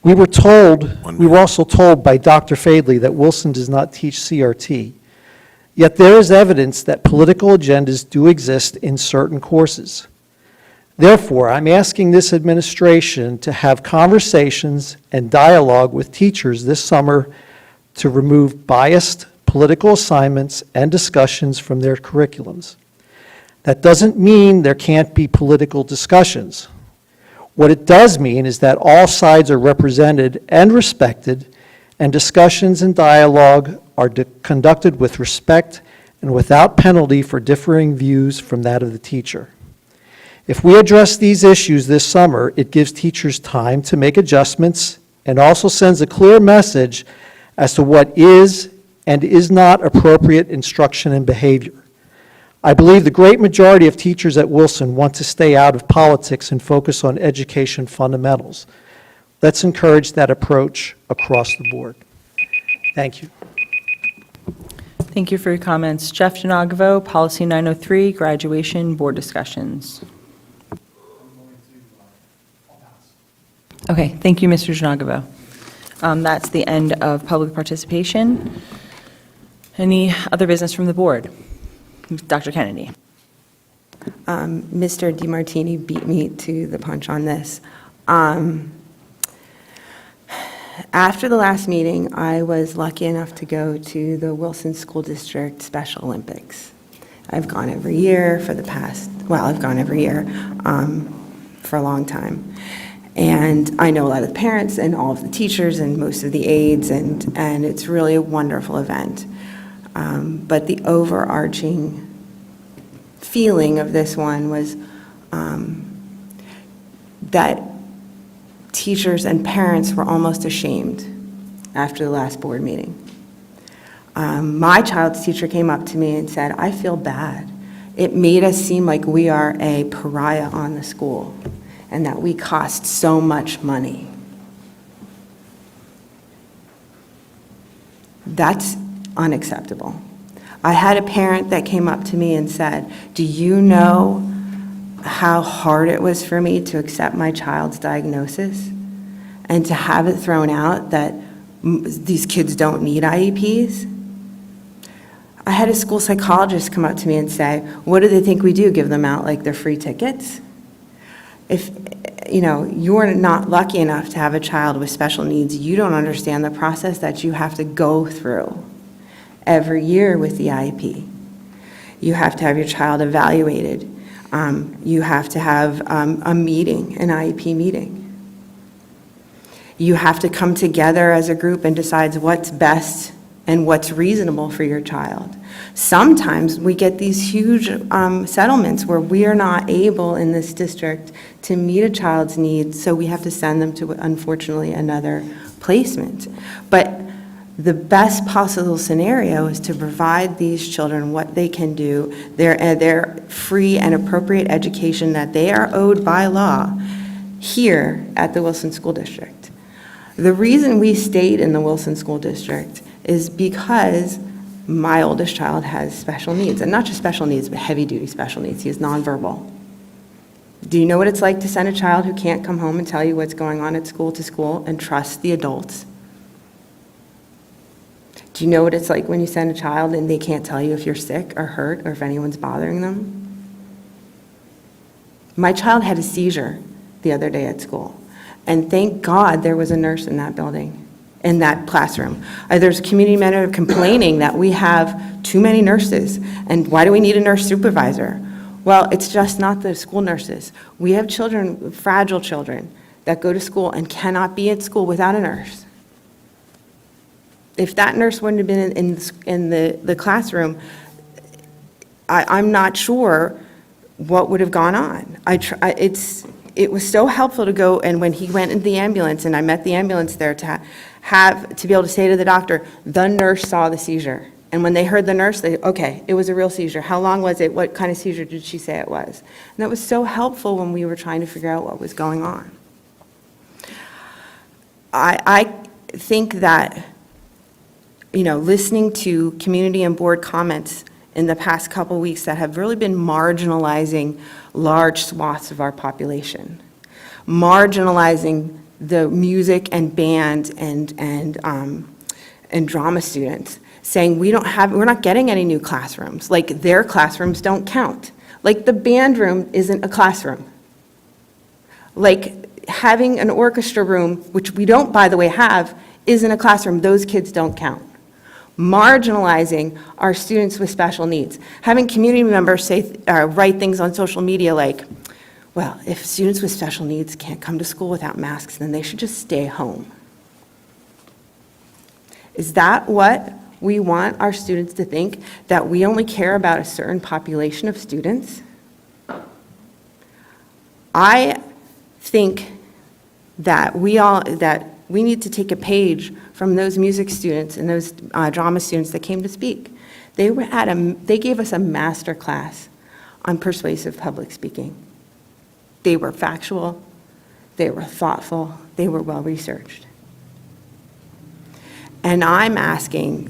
We were also told by Dr. Fadley that Wilson does not teach CRT. Yet there is evidence that political agendas do exist in certain courses. Therefore, I'm asking this administration to have conversations and dialogue with teachers this summer to remove biased political assignments and discussions from their curriculums. That doesn't mean there can't be political discussions. What it does mean is that all sides are represented and respected, and discussions and dialogue are conducted with respect and without penalty for differing views from that of the teacher. If we address these issues this summer, it gives teachers time to make adjustments and also sends a clear message as to what is and is not appropriate instruction and behavior. I believe the great majority of teachers at Wilson want to stay out of politics and focus on education fundamentals. Let's encourage that approach across the board. Thank you. Thank you for your comments. Jeff Janagavo, Policy 903, Graduation Board Discussions. Okay, thank you, Mr. Janagavo. That's the end of public participation. Any other business from the board? Dr. Kennedy. Mr. DiMartini beat me to the punch on this. After the last meeting, I was lucky enough to go to the Wilson School District Special Olympics. I've gone every year for a long time. And I know a lot of the parents and all of the teachers and most of the aides, and it's really a wonderful event. But the overarching feeling of this one was that teachers and parents were almost ashamed after the last board meeting. My child's teacher came up to me and said, "I feel bad. It made us seem like we are a pariah on the school and that we cost so much money." That's unacceptable. I had a parent that came up to me and said, "Do you know how hard it was for me to accept my child's diagnosis and to have it thrown out that these kids don't need IEPs?" I had a school psychologist come up to me and say, "What do they think we do, give them out like they're free tickets?" If you're not lucky enough to have a child with special needs, you don't understand the process that you have to go through every year with the IEP. You have to have your child evaluated. You have to have a meeting, an IEP meeting. You have to come together as a group and decide what's best and what's reasonable for your child. Sometimes we get these huge settlements where we are not able in this district to meet a child's needs, so we have to send them to, unfortunately, another placement. But the best possible scenario is to provide these children what they can do, their free and appropriate education that they are owed by law here at the Wilson School District. The reason we stayed in the Wilson School District is because my oldest child has special needs, and not just special needs, but heavy-duty special needs. He is nonverbal. Do you know what it's like to send a child who can't come home and tell you what's going on at school to school and trust the adults? Do you know what it's like when you send a child and they can't tell you if you're sick or hurt or if anyone's bothering them? My child had a seizure the other day at school, and thank God there was a nurse in that building, in that classroom. There's a community member complaining that we have too many nurses, and why do we need a nurse supervisor? Well, it's just not the school nurses. We have children, fragile children, that go to school and cannot be at school without a nurse. If that nurse wouldn't have been in the classroom, I'm not sure what would have gone on. It was so helpful to go, and when he went in the ambulance, and I met the ambulance there, to be able to say to the doctor, the nurse saw the seizure. And when they heard the nurse, okay, it was a real seizure. How long was it? What kind of seizure did she say it was? And that was so helpful when we were trying to figure out what was going on. I think that, listening to community and board comments in the past couple weeks that have really been marginalizing large swaths of our population, marginalizing the music and band and drama students, saying we're not getting any new classrooms, like their classrooms don't count. Like the band room isn't a classroom. Like having an orchestra room, which we don't, by the way, have, isn't a classroom. Those kids don't count. Marginalizing our students with special needs. Having community members write things on social media like, well, if students with special needs can't come to school without masks, then they should just stay home. Is that what we want our students to think, that we only care about a certain population of students? I think that we need to take a page from those music students and those drama students that came to speak. They gave us a master class on persuasive public speaking. They were factual, they were thoughtful, they were well-researched. And I'm asking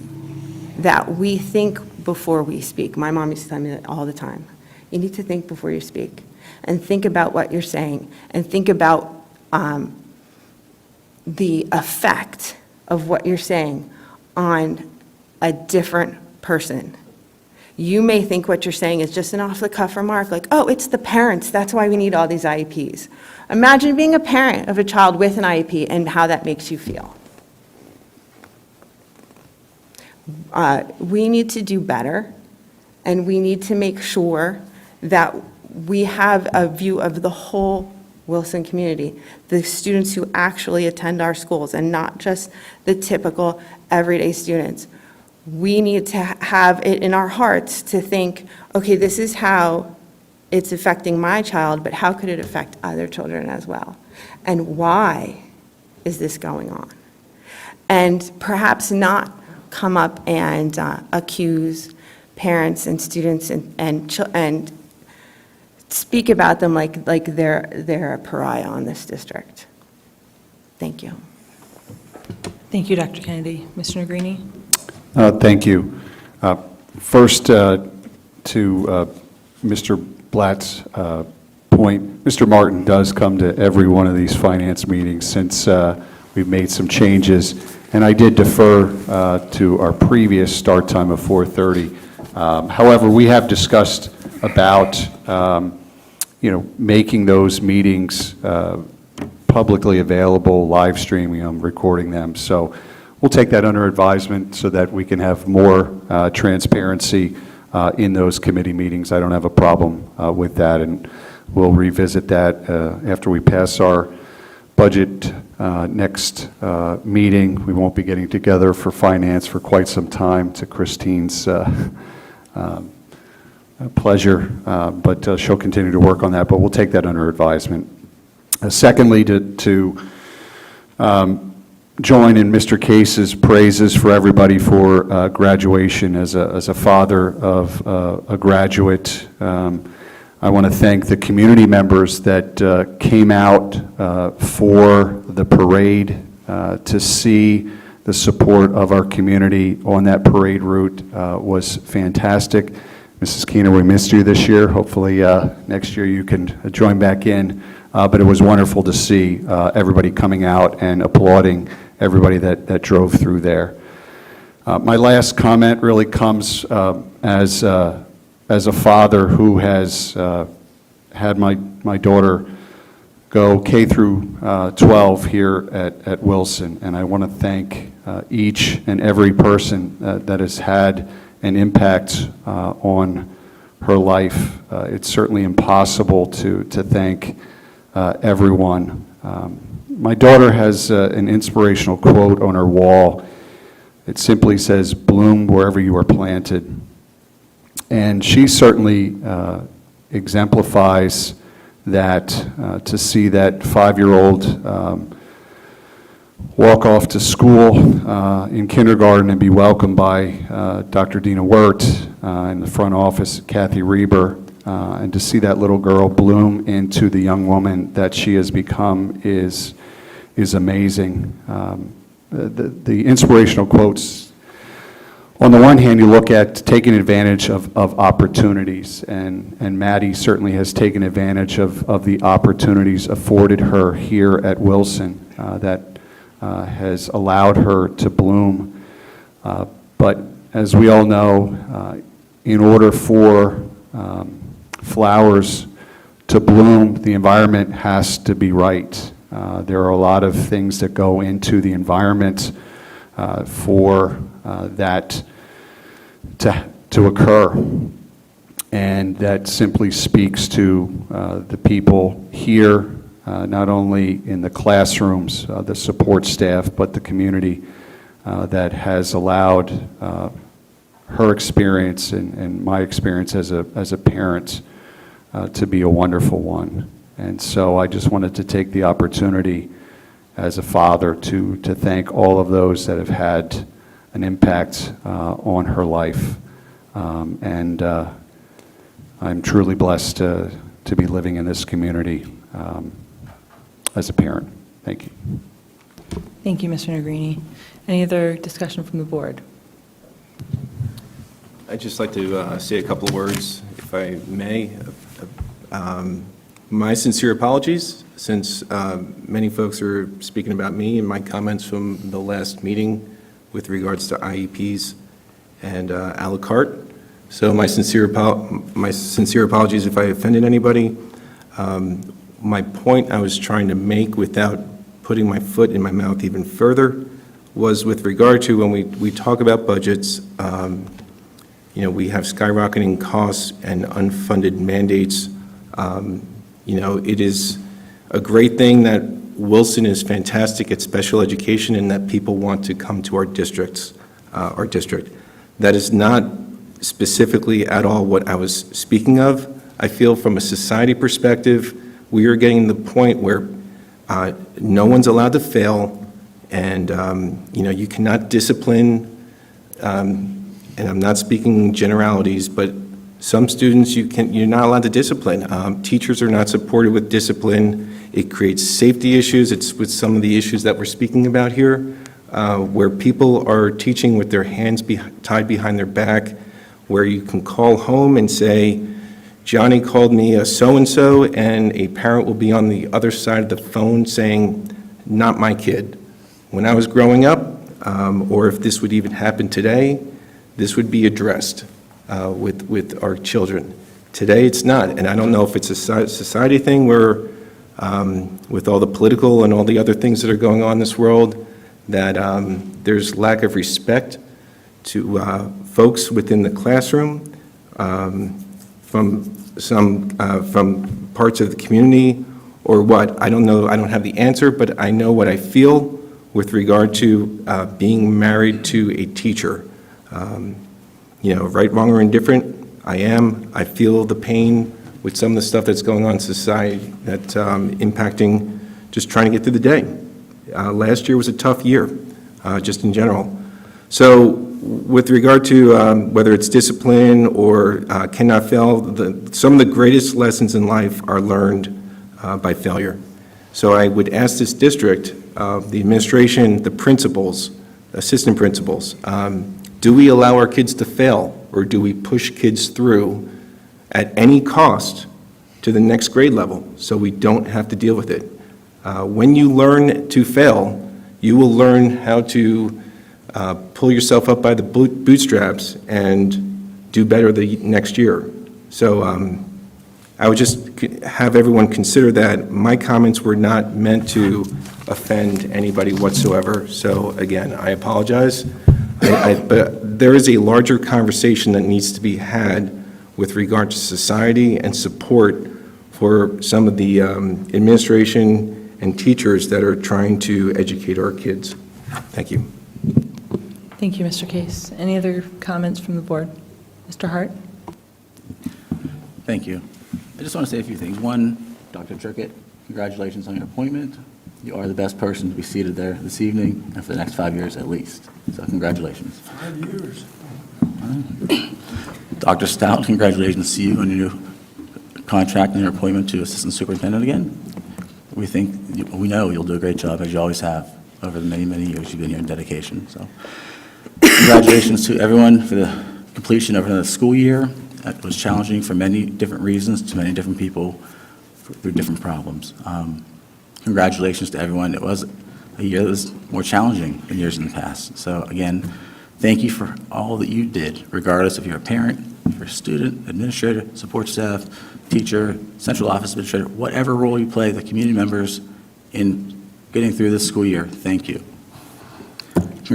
that we think before we speak. My mom used to tell me that all the time. You need to think before you speak, and think about what you're saying, and think about the effect of what you're saying on a different person. You may think what you're saying is just an off-the-cuff remark, like, oh, it's the parents, that's why we need all these IEPs. Imagine being a parent of a child with an IEP and how that makes you feel. We need to do better, and we need to make sure that we have a view of the whole Wilson community, the students who actually attend our schools, and not just the typical everyday students. We need to have it in our hearts to think, okay, this is how it's affecting my child, but how could it affect other children as well? And why is this going on? And perhaps not come up and accuse parents and students and speak about them like they're a pariah on this district. Thank you. Thank you, Dr. Kennedy. Mr. Negrini? Thank you. First, to Mr. Blatt's point, Mr. Martin does come to every one of these finance meetings since we've made some changes, and I did defer to our previous start time of 4:30. However, we have discussed about making those meetings publicly available, live streaming them, recording them. So we'll take that under advisement so that we can have more transparency in those committee meetings. I don't have a problem with that, and we'll revisit that after we pass our budget next meeting. We won't be getting together for finance for quite some time, to Christine's pleasure, but she'll continue to work on that, but we'll take that under advisement. Secondly, to join in Mr. Case's praises for everybody for graduation. As a father of a graduate, I want to thank the community members that came out for the parade to see the support of our community on that parade route was fantastic. Mrs. Keener, we missed you this year. Hopefully next year you can join back in. But it was wonderful to see everybody coming out and applauding everybody that drove through there. My last comment really comes as a father who has had my daughter go K through 12 here at Wilson, and I want to thank each and every person that has had an impact on her life. It's certainly impossible to thank everyone. My daughter has an inspirational quote on her wall. It simply says, "Bloom wherever you are planted." And she certainly exemplifies that, to see that 5-year-old walk off to school in kindergarten and be welcomed by Dr. Dina Wirt in the front office, Kathy Reber, and to see that little girl bloom into the young woman that she has become is amazing. The inspirational quotes, on the one hand, you look at taking advantage of opportunities, and Maddie certainly has taken advantage of the opportunities afforded her here at Wilson that has allowed her to bloom. But as we all know, in order for flowers to bloom, the environment has to be right. There are a lot of things that go into the environment for that to occur. And that simply speaks to the people here, not only in the classrooms, the support staff, but the community that has allowed her experience and my experience as a parent to be a wonderful one. And so I just wanted to take the opportunity as a father to thank all of those that have had an impact on her life. And I'm truly blessed to be living in this community as a parent. Thank you. Thank you, Mr. Negrini. Any other discussion from the board? I'd just like to say a couple of words, if I may. My sincere apologies, since many folks are speaking about me and my comments from the last meeting with regards to IEPs and à la carte. So my sincere apologies if I offended anybody. My point I was trying to make without putting my foot in my mouth even further was with regard to when we talk about budgets, we have skyrocketing costs and unfunded mandates. It is a great thing that Wilson is fantastic at special education and that people want to come to our district. That is not specifically at all what I was speaking of. I feel from a society perspective, we are getting to the point where no one's allowed to fail, and you cannot discipline, and I'm not speaking generalities, but some students you're not allowed to discipline. Teachers are not supported with discipline. It creates safety issues. It's with some of the issues that we're speaking about here, where people are teaching with their hands tied behind their back, where you can call home and say, Johnny called me a so-and-so, and a parent will be on the other side of the phone saying, not my kid. When I was growing up, or if this would even happen today, this would be addressed with our children. Today, it's not, and I don't know if it's a society thing where, with all the political and all the other things that are going on in this world, that there's lack of respect to folks within the classroom, from parts of the community, or what. I don't know, I don't have the answer, but I know what I feel with regard to being married to a teacher. Right, wrong, or indifferent, I feel the pain with some of the stuff that's going on in society that's impacting just trying to get through the day. Last year was a tough year, just in general. So with regard to whether it's discipline or cannot fail, some of the greatest lessons in life are learned by failure. So I would ask this district, the administration, the principals, assistant principals, do we allow our kids to fail, or do we push kids through at any cost to the next grade level so we don't have to deal with it? When you learn to fail, you will learn how to pull yourself up by the bootstraps and do better the next year. So I would just have everyone consider that my comments were not meant to offend anybody whatsoever. So again, I apologize. But there is a larger conversation that needs to be had with regard to society and support for some of the administration and teachers that are trying to educate our kids. Thank you. Thank you, Mr. Case. Any other comments from the board? Mr. Hart? Thank you. I just want to say a few things. One, Dr. Trickett, congratulations on your appointment. You are the best person to be seated there this evening and for the next 5 years at least. So congratulations. 5 years. Dr. Stout, congratulations to you on your new contract and your appointment to Assistant Superintendent again. We know you'll do a great job, as you always have, over the many, many years you've been here in dedication. So congratulations to everyone for the completion of another school year. That was challenging for many different reasons to many different people through different problems. Congratulations to everyone. It was a year that was more challenging than years in the past. So again, thank you for all that you did, regardless if you're a parent, if you're a student, administrator, support staff, teacher, central office administrator, whatever role you play, the community members in getting through this school year. Thank you. Thank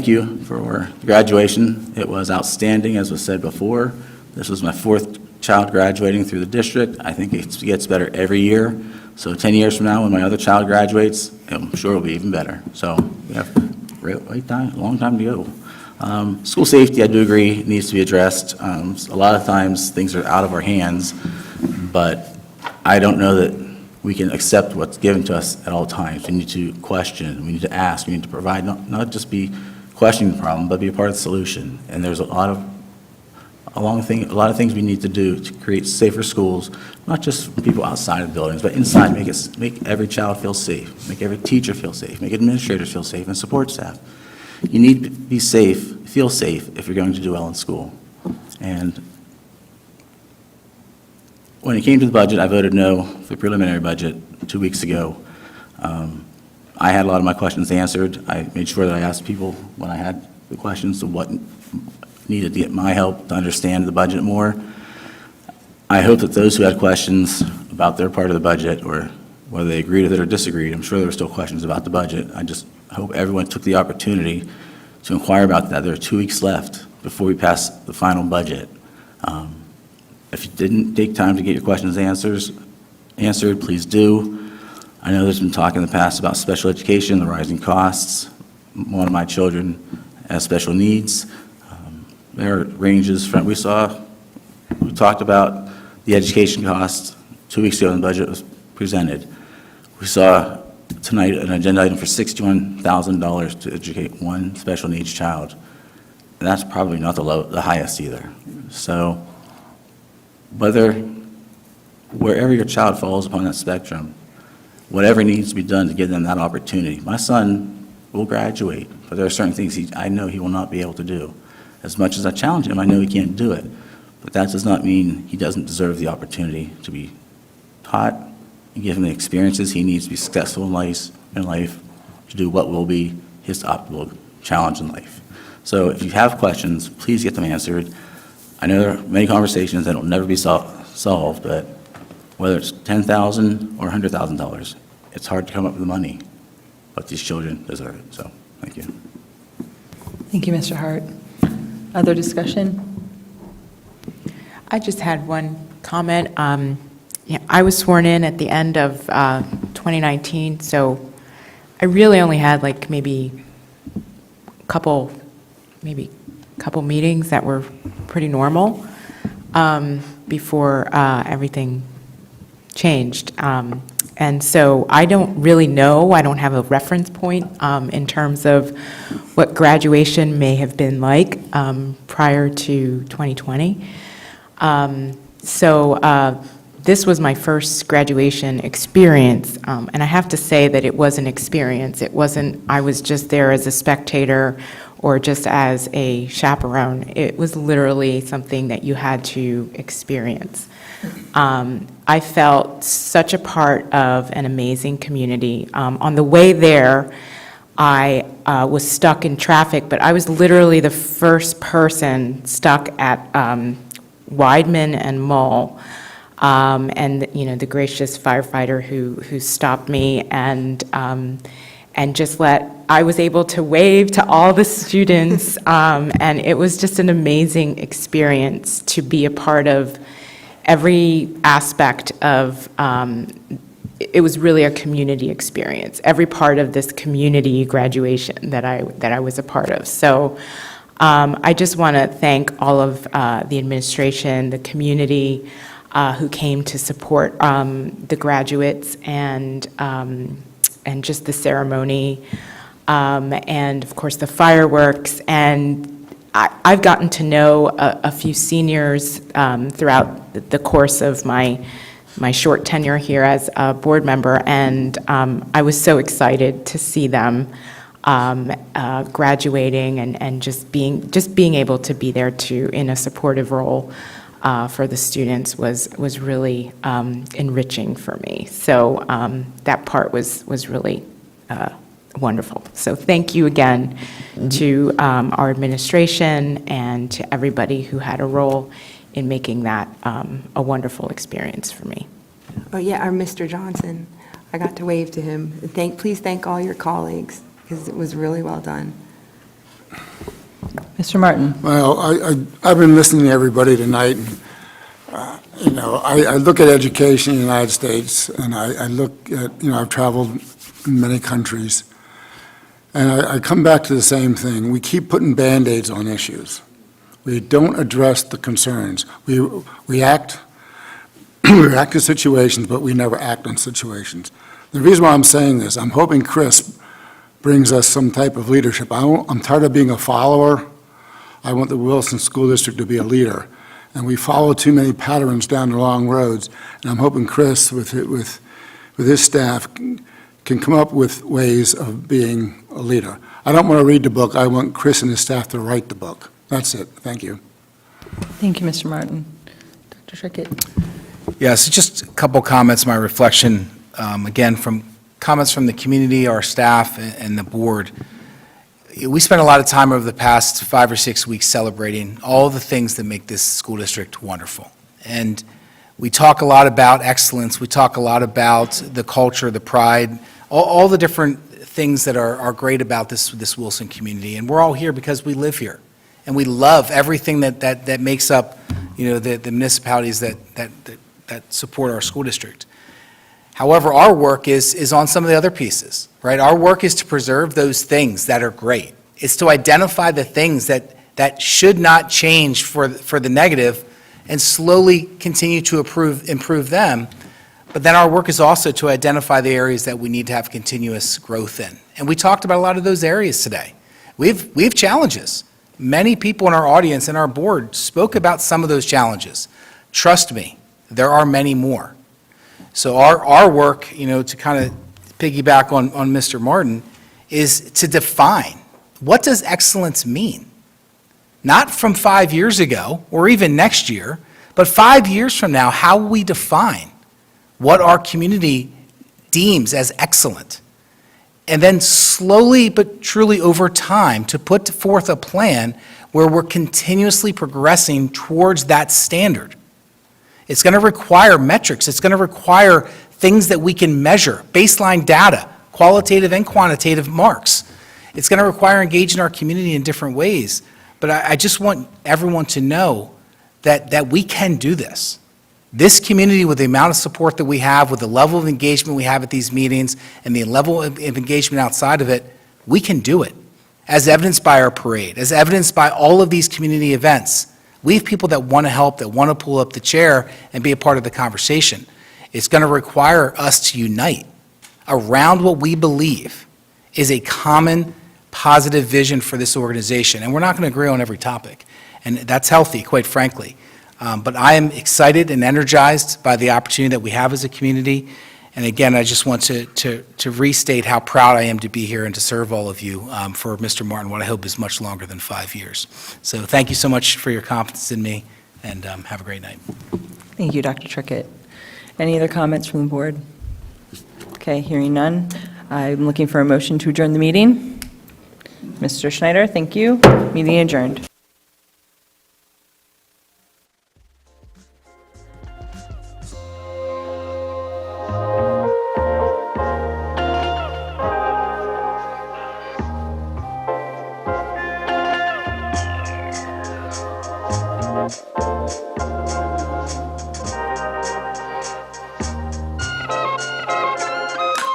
you for graduation. It was outstanding, as was said before. This was my fourth child graduating through the district. I think it gets better every year. So 10 years from now, when my other child graduates, I'm sure it'll be even better. So we have a long time to go. School safety, I do agree, needs to be addressed. A lot of times, things are out of our hands, but I don't know that we can accept what's given to us at all times. We need to question, we need to ask, we need to provide, not just be questioning the problem, but be a part of the solution. And there's a lot of things we need to do to create safer schools, not just for people outside of the buildings, but inside. Make every child feel safe, make every teacher feel safe, make administrators feel safe, and support staff. You need to be safe, feel safe if you're going to do well in school. And when it came to the budget, I voted no for the preliminary budget 2 weeks ago. I had a lot of my questions answered. I made sure that I asked people when I had the questions of what needed to get my help to understand the budget more. I hope that those who had questions about their part of the budget, or whether they agreed with it or disagreed, I'm sure there were still questions about the budget. I just hope everyone took the opportunity to inquire about that. There are 2 weeks left before we pass the final budget. If you didn't take time to get your questions answered, please do. I know there's been talk in the past about special education, the rising costs. One of my children has special needs. There are ranges from, we talked about the education costs 2 weeks ago when the budget was presented. We saw tonight an agenda item for $61,000 to educate one special needs child. And that's probably not the highest either. So wherever your child falls upon that spectrum, whatever needs to be done to give them that opportunity. My son will graduate, but there are certain things I know he will not be able to do. As much as I challenge him, I know he can't do it. But that does not mean he doesn't deserve the opportunity to be taught and give him the experiences he needs to be successful in life to do what will be his optimal challenge in life. So if you have questions, please get them answered. I know there are many conversations that will never be solved, but whether it's $10,000 or $100,000, it's hard to come up with the money, but these children deserve it. So, thank you. Thank you, Mr. Hart. Other discussion? I just had one comment. I was sworn in at the end of 2019, so I really only had like maybe a couple meetings that were pretty normal before everything changed. And so I don't really know, I don't have a reference point in terms of what graduation may have been like prior to 2020. This was my first graduation experience, and I have to say that it was an experience. It wasn't, I was just there as a spectator or just as a chaperone. It was literally something that you had to experience. I felt such a part of an amazing community. On the way there, I was stuck in traffic, but I was literally the first person stuck at Weidman and Mull. And the gracious firefighter who stopped me and just I was able to wave to all the students, and it was just an amazing experience to be a part of every aspect of, it was really a community experience, every part of this community graduation that I was a part of. So I just want to thank all of the administration, the community, who came to support the graduates and just the ceremony, and of course the fireworks. And I've gotten to know a few seniors throughout the course of my short tenure here as a board member, and I was so excited to see them graduating and just being able to be there in a supportive role for the students was really enriching for me. So that part was really wonderful. So thank you again to our administration and to everybody who had a role in making that a wonderful experience for me. Oh, yeah, our Mr. Johnson. I got to wave to him. Please thank all your colleagues, because it was really well done. Mr. Martin? Well, I've been listening to everybody tonight, and, I look at education in the United States, and I look at, I've traveled in many countries, and I come back to the same thing. We keep putting Band-Aids on issues. We don't address the concerns. We react to situations, but we never act on situations. The reason why I'm saying this, I'm hoping Chris brings us some type of leadership. I'm tired of being a follower. I want the Wilson School District to be a leader. And we follow too many patterns down the long roads. And I'm hoping Chris, with his staff, can come up with ways of being a leader. I don't want to read the book. I want Chris and his staff to write the book. That's it. Thank you. Thank you, Mr. Martin. Dr. Trickett? Yes, just a couple comments, my reflection, again, from comments from the community, our staff, and the board. We spent a lot of time over the past 5 or 6 weeks celebrating all the things that make this school district wonderful. And we talk a lot about excellence. We talk a lot about the culture, the pride, all the different things that are great about this Wilson community. And we're all here because we live here. And we love everything that makes up, the municipalities that support our school district. However, our work is on some of the other pieces, right? Our work is to preserve those things that are great. It's to identify the things that should not change for the negative and slowly continue to improve them. But then our work is also to identify the areas that we need to have continuous growth in. And we talked about a lot of those areas today. We have challenges. Many people in our audience and our board spoke about some of those challenges. Trust me, there are many more. So our work, to kind of piggyback on Mr. Martin, is to define, what does excellence mean? Not from 5 years ago, or even next year, but 5 years from now, how will we define what our community deems as excellent? And then slowly but truly over time, to put forth a plan where we're continuously progressing towards that standard. It's going to require metrics. It's going to require things that we can measure, baseline data, qualitative and quantitative marks. It's going to require engaging our community in different ways. But I just want everyone to know that we can do this. This community, with the amount of support that we have, with the level of engagement we have at these meetings, and the level of engagement outside of it, we can do it, as evidenced by our parade, as evidenced by all of these community events. We have people that want to help, that want to pull up the chair and be a part of the conversation. It's going to require us to unite around what we believe is a common positive vision for this organization. And we're not going to agree on every topic. And that's healthy, quite frankly. But I am excited and energized by the opportunity that we have as a community. And again, I just want to restate how proud I am to be here and to serve all of you for Mr. Martin, what I hope is much longer than 5 years. So thank you so much for your confidence in me, and have a great night. Thank you, Dr. Trickett. Any other comments from the board? Okay, hearing none. I'm looking for a motion to adjourn the meeting. Mr. Schneider, thank you. Meeting adjourned.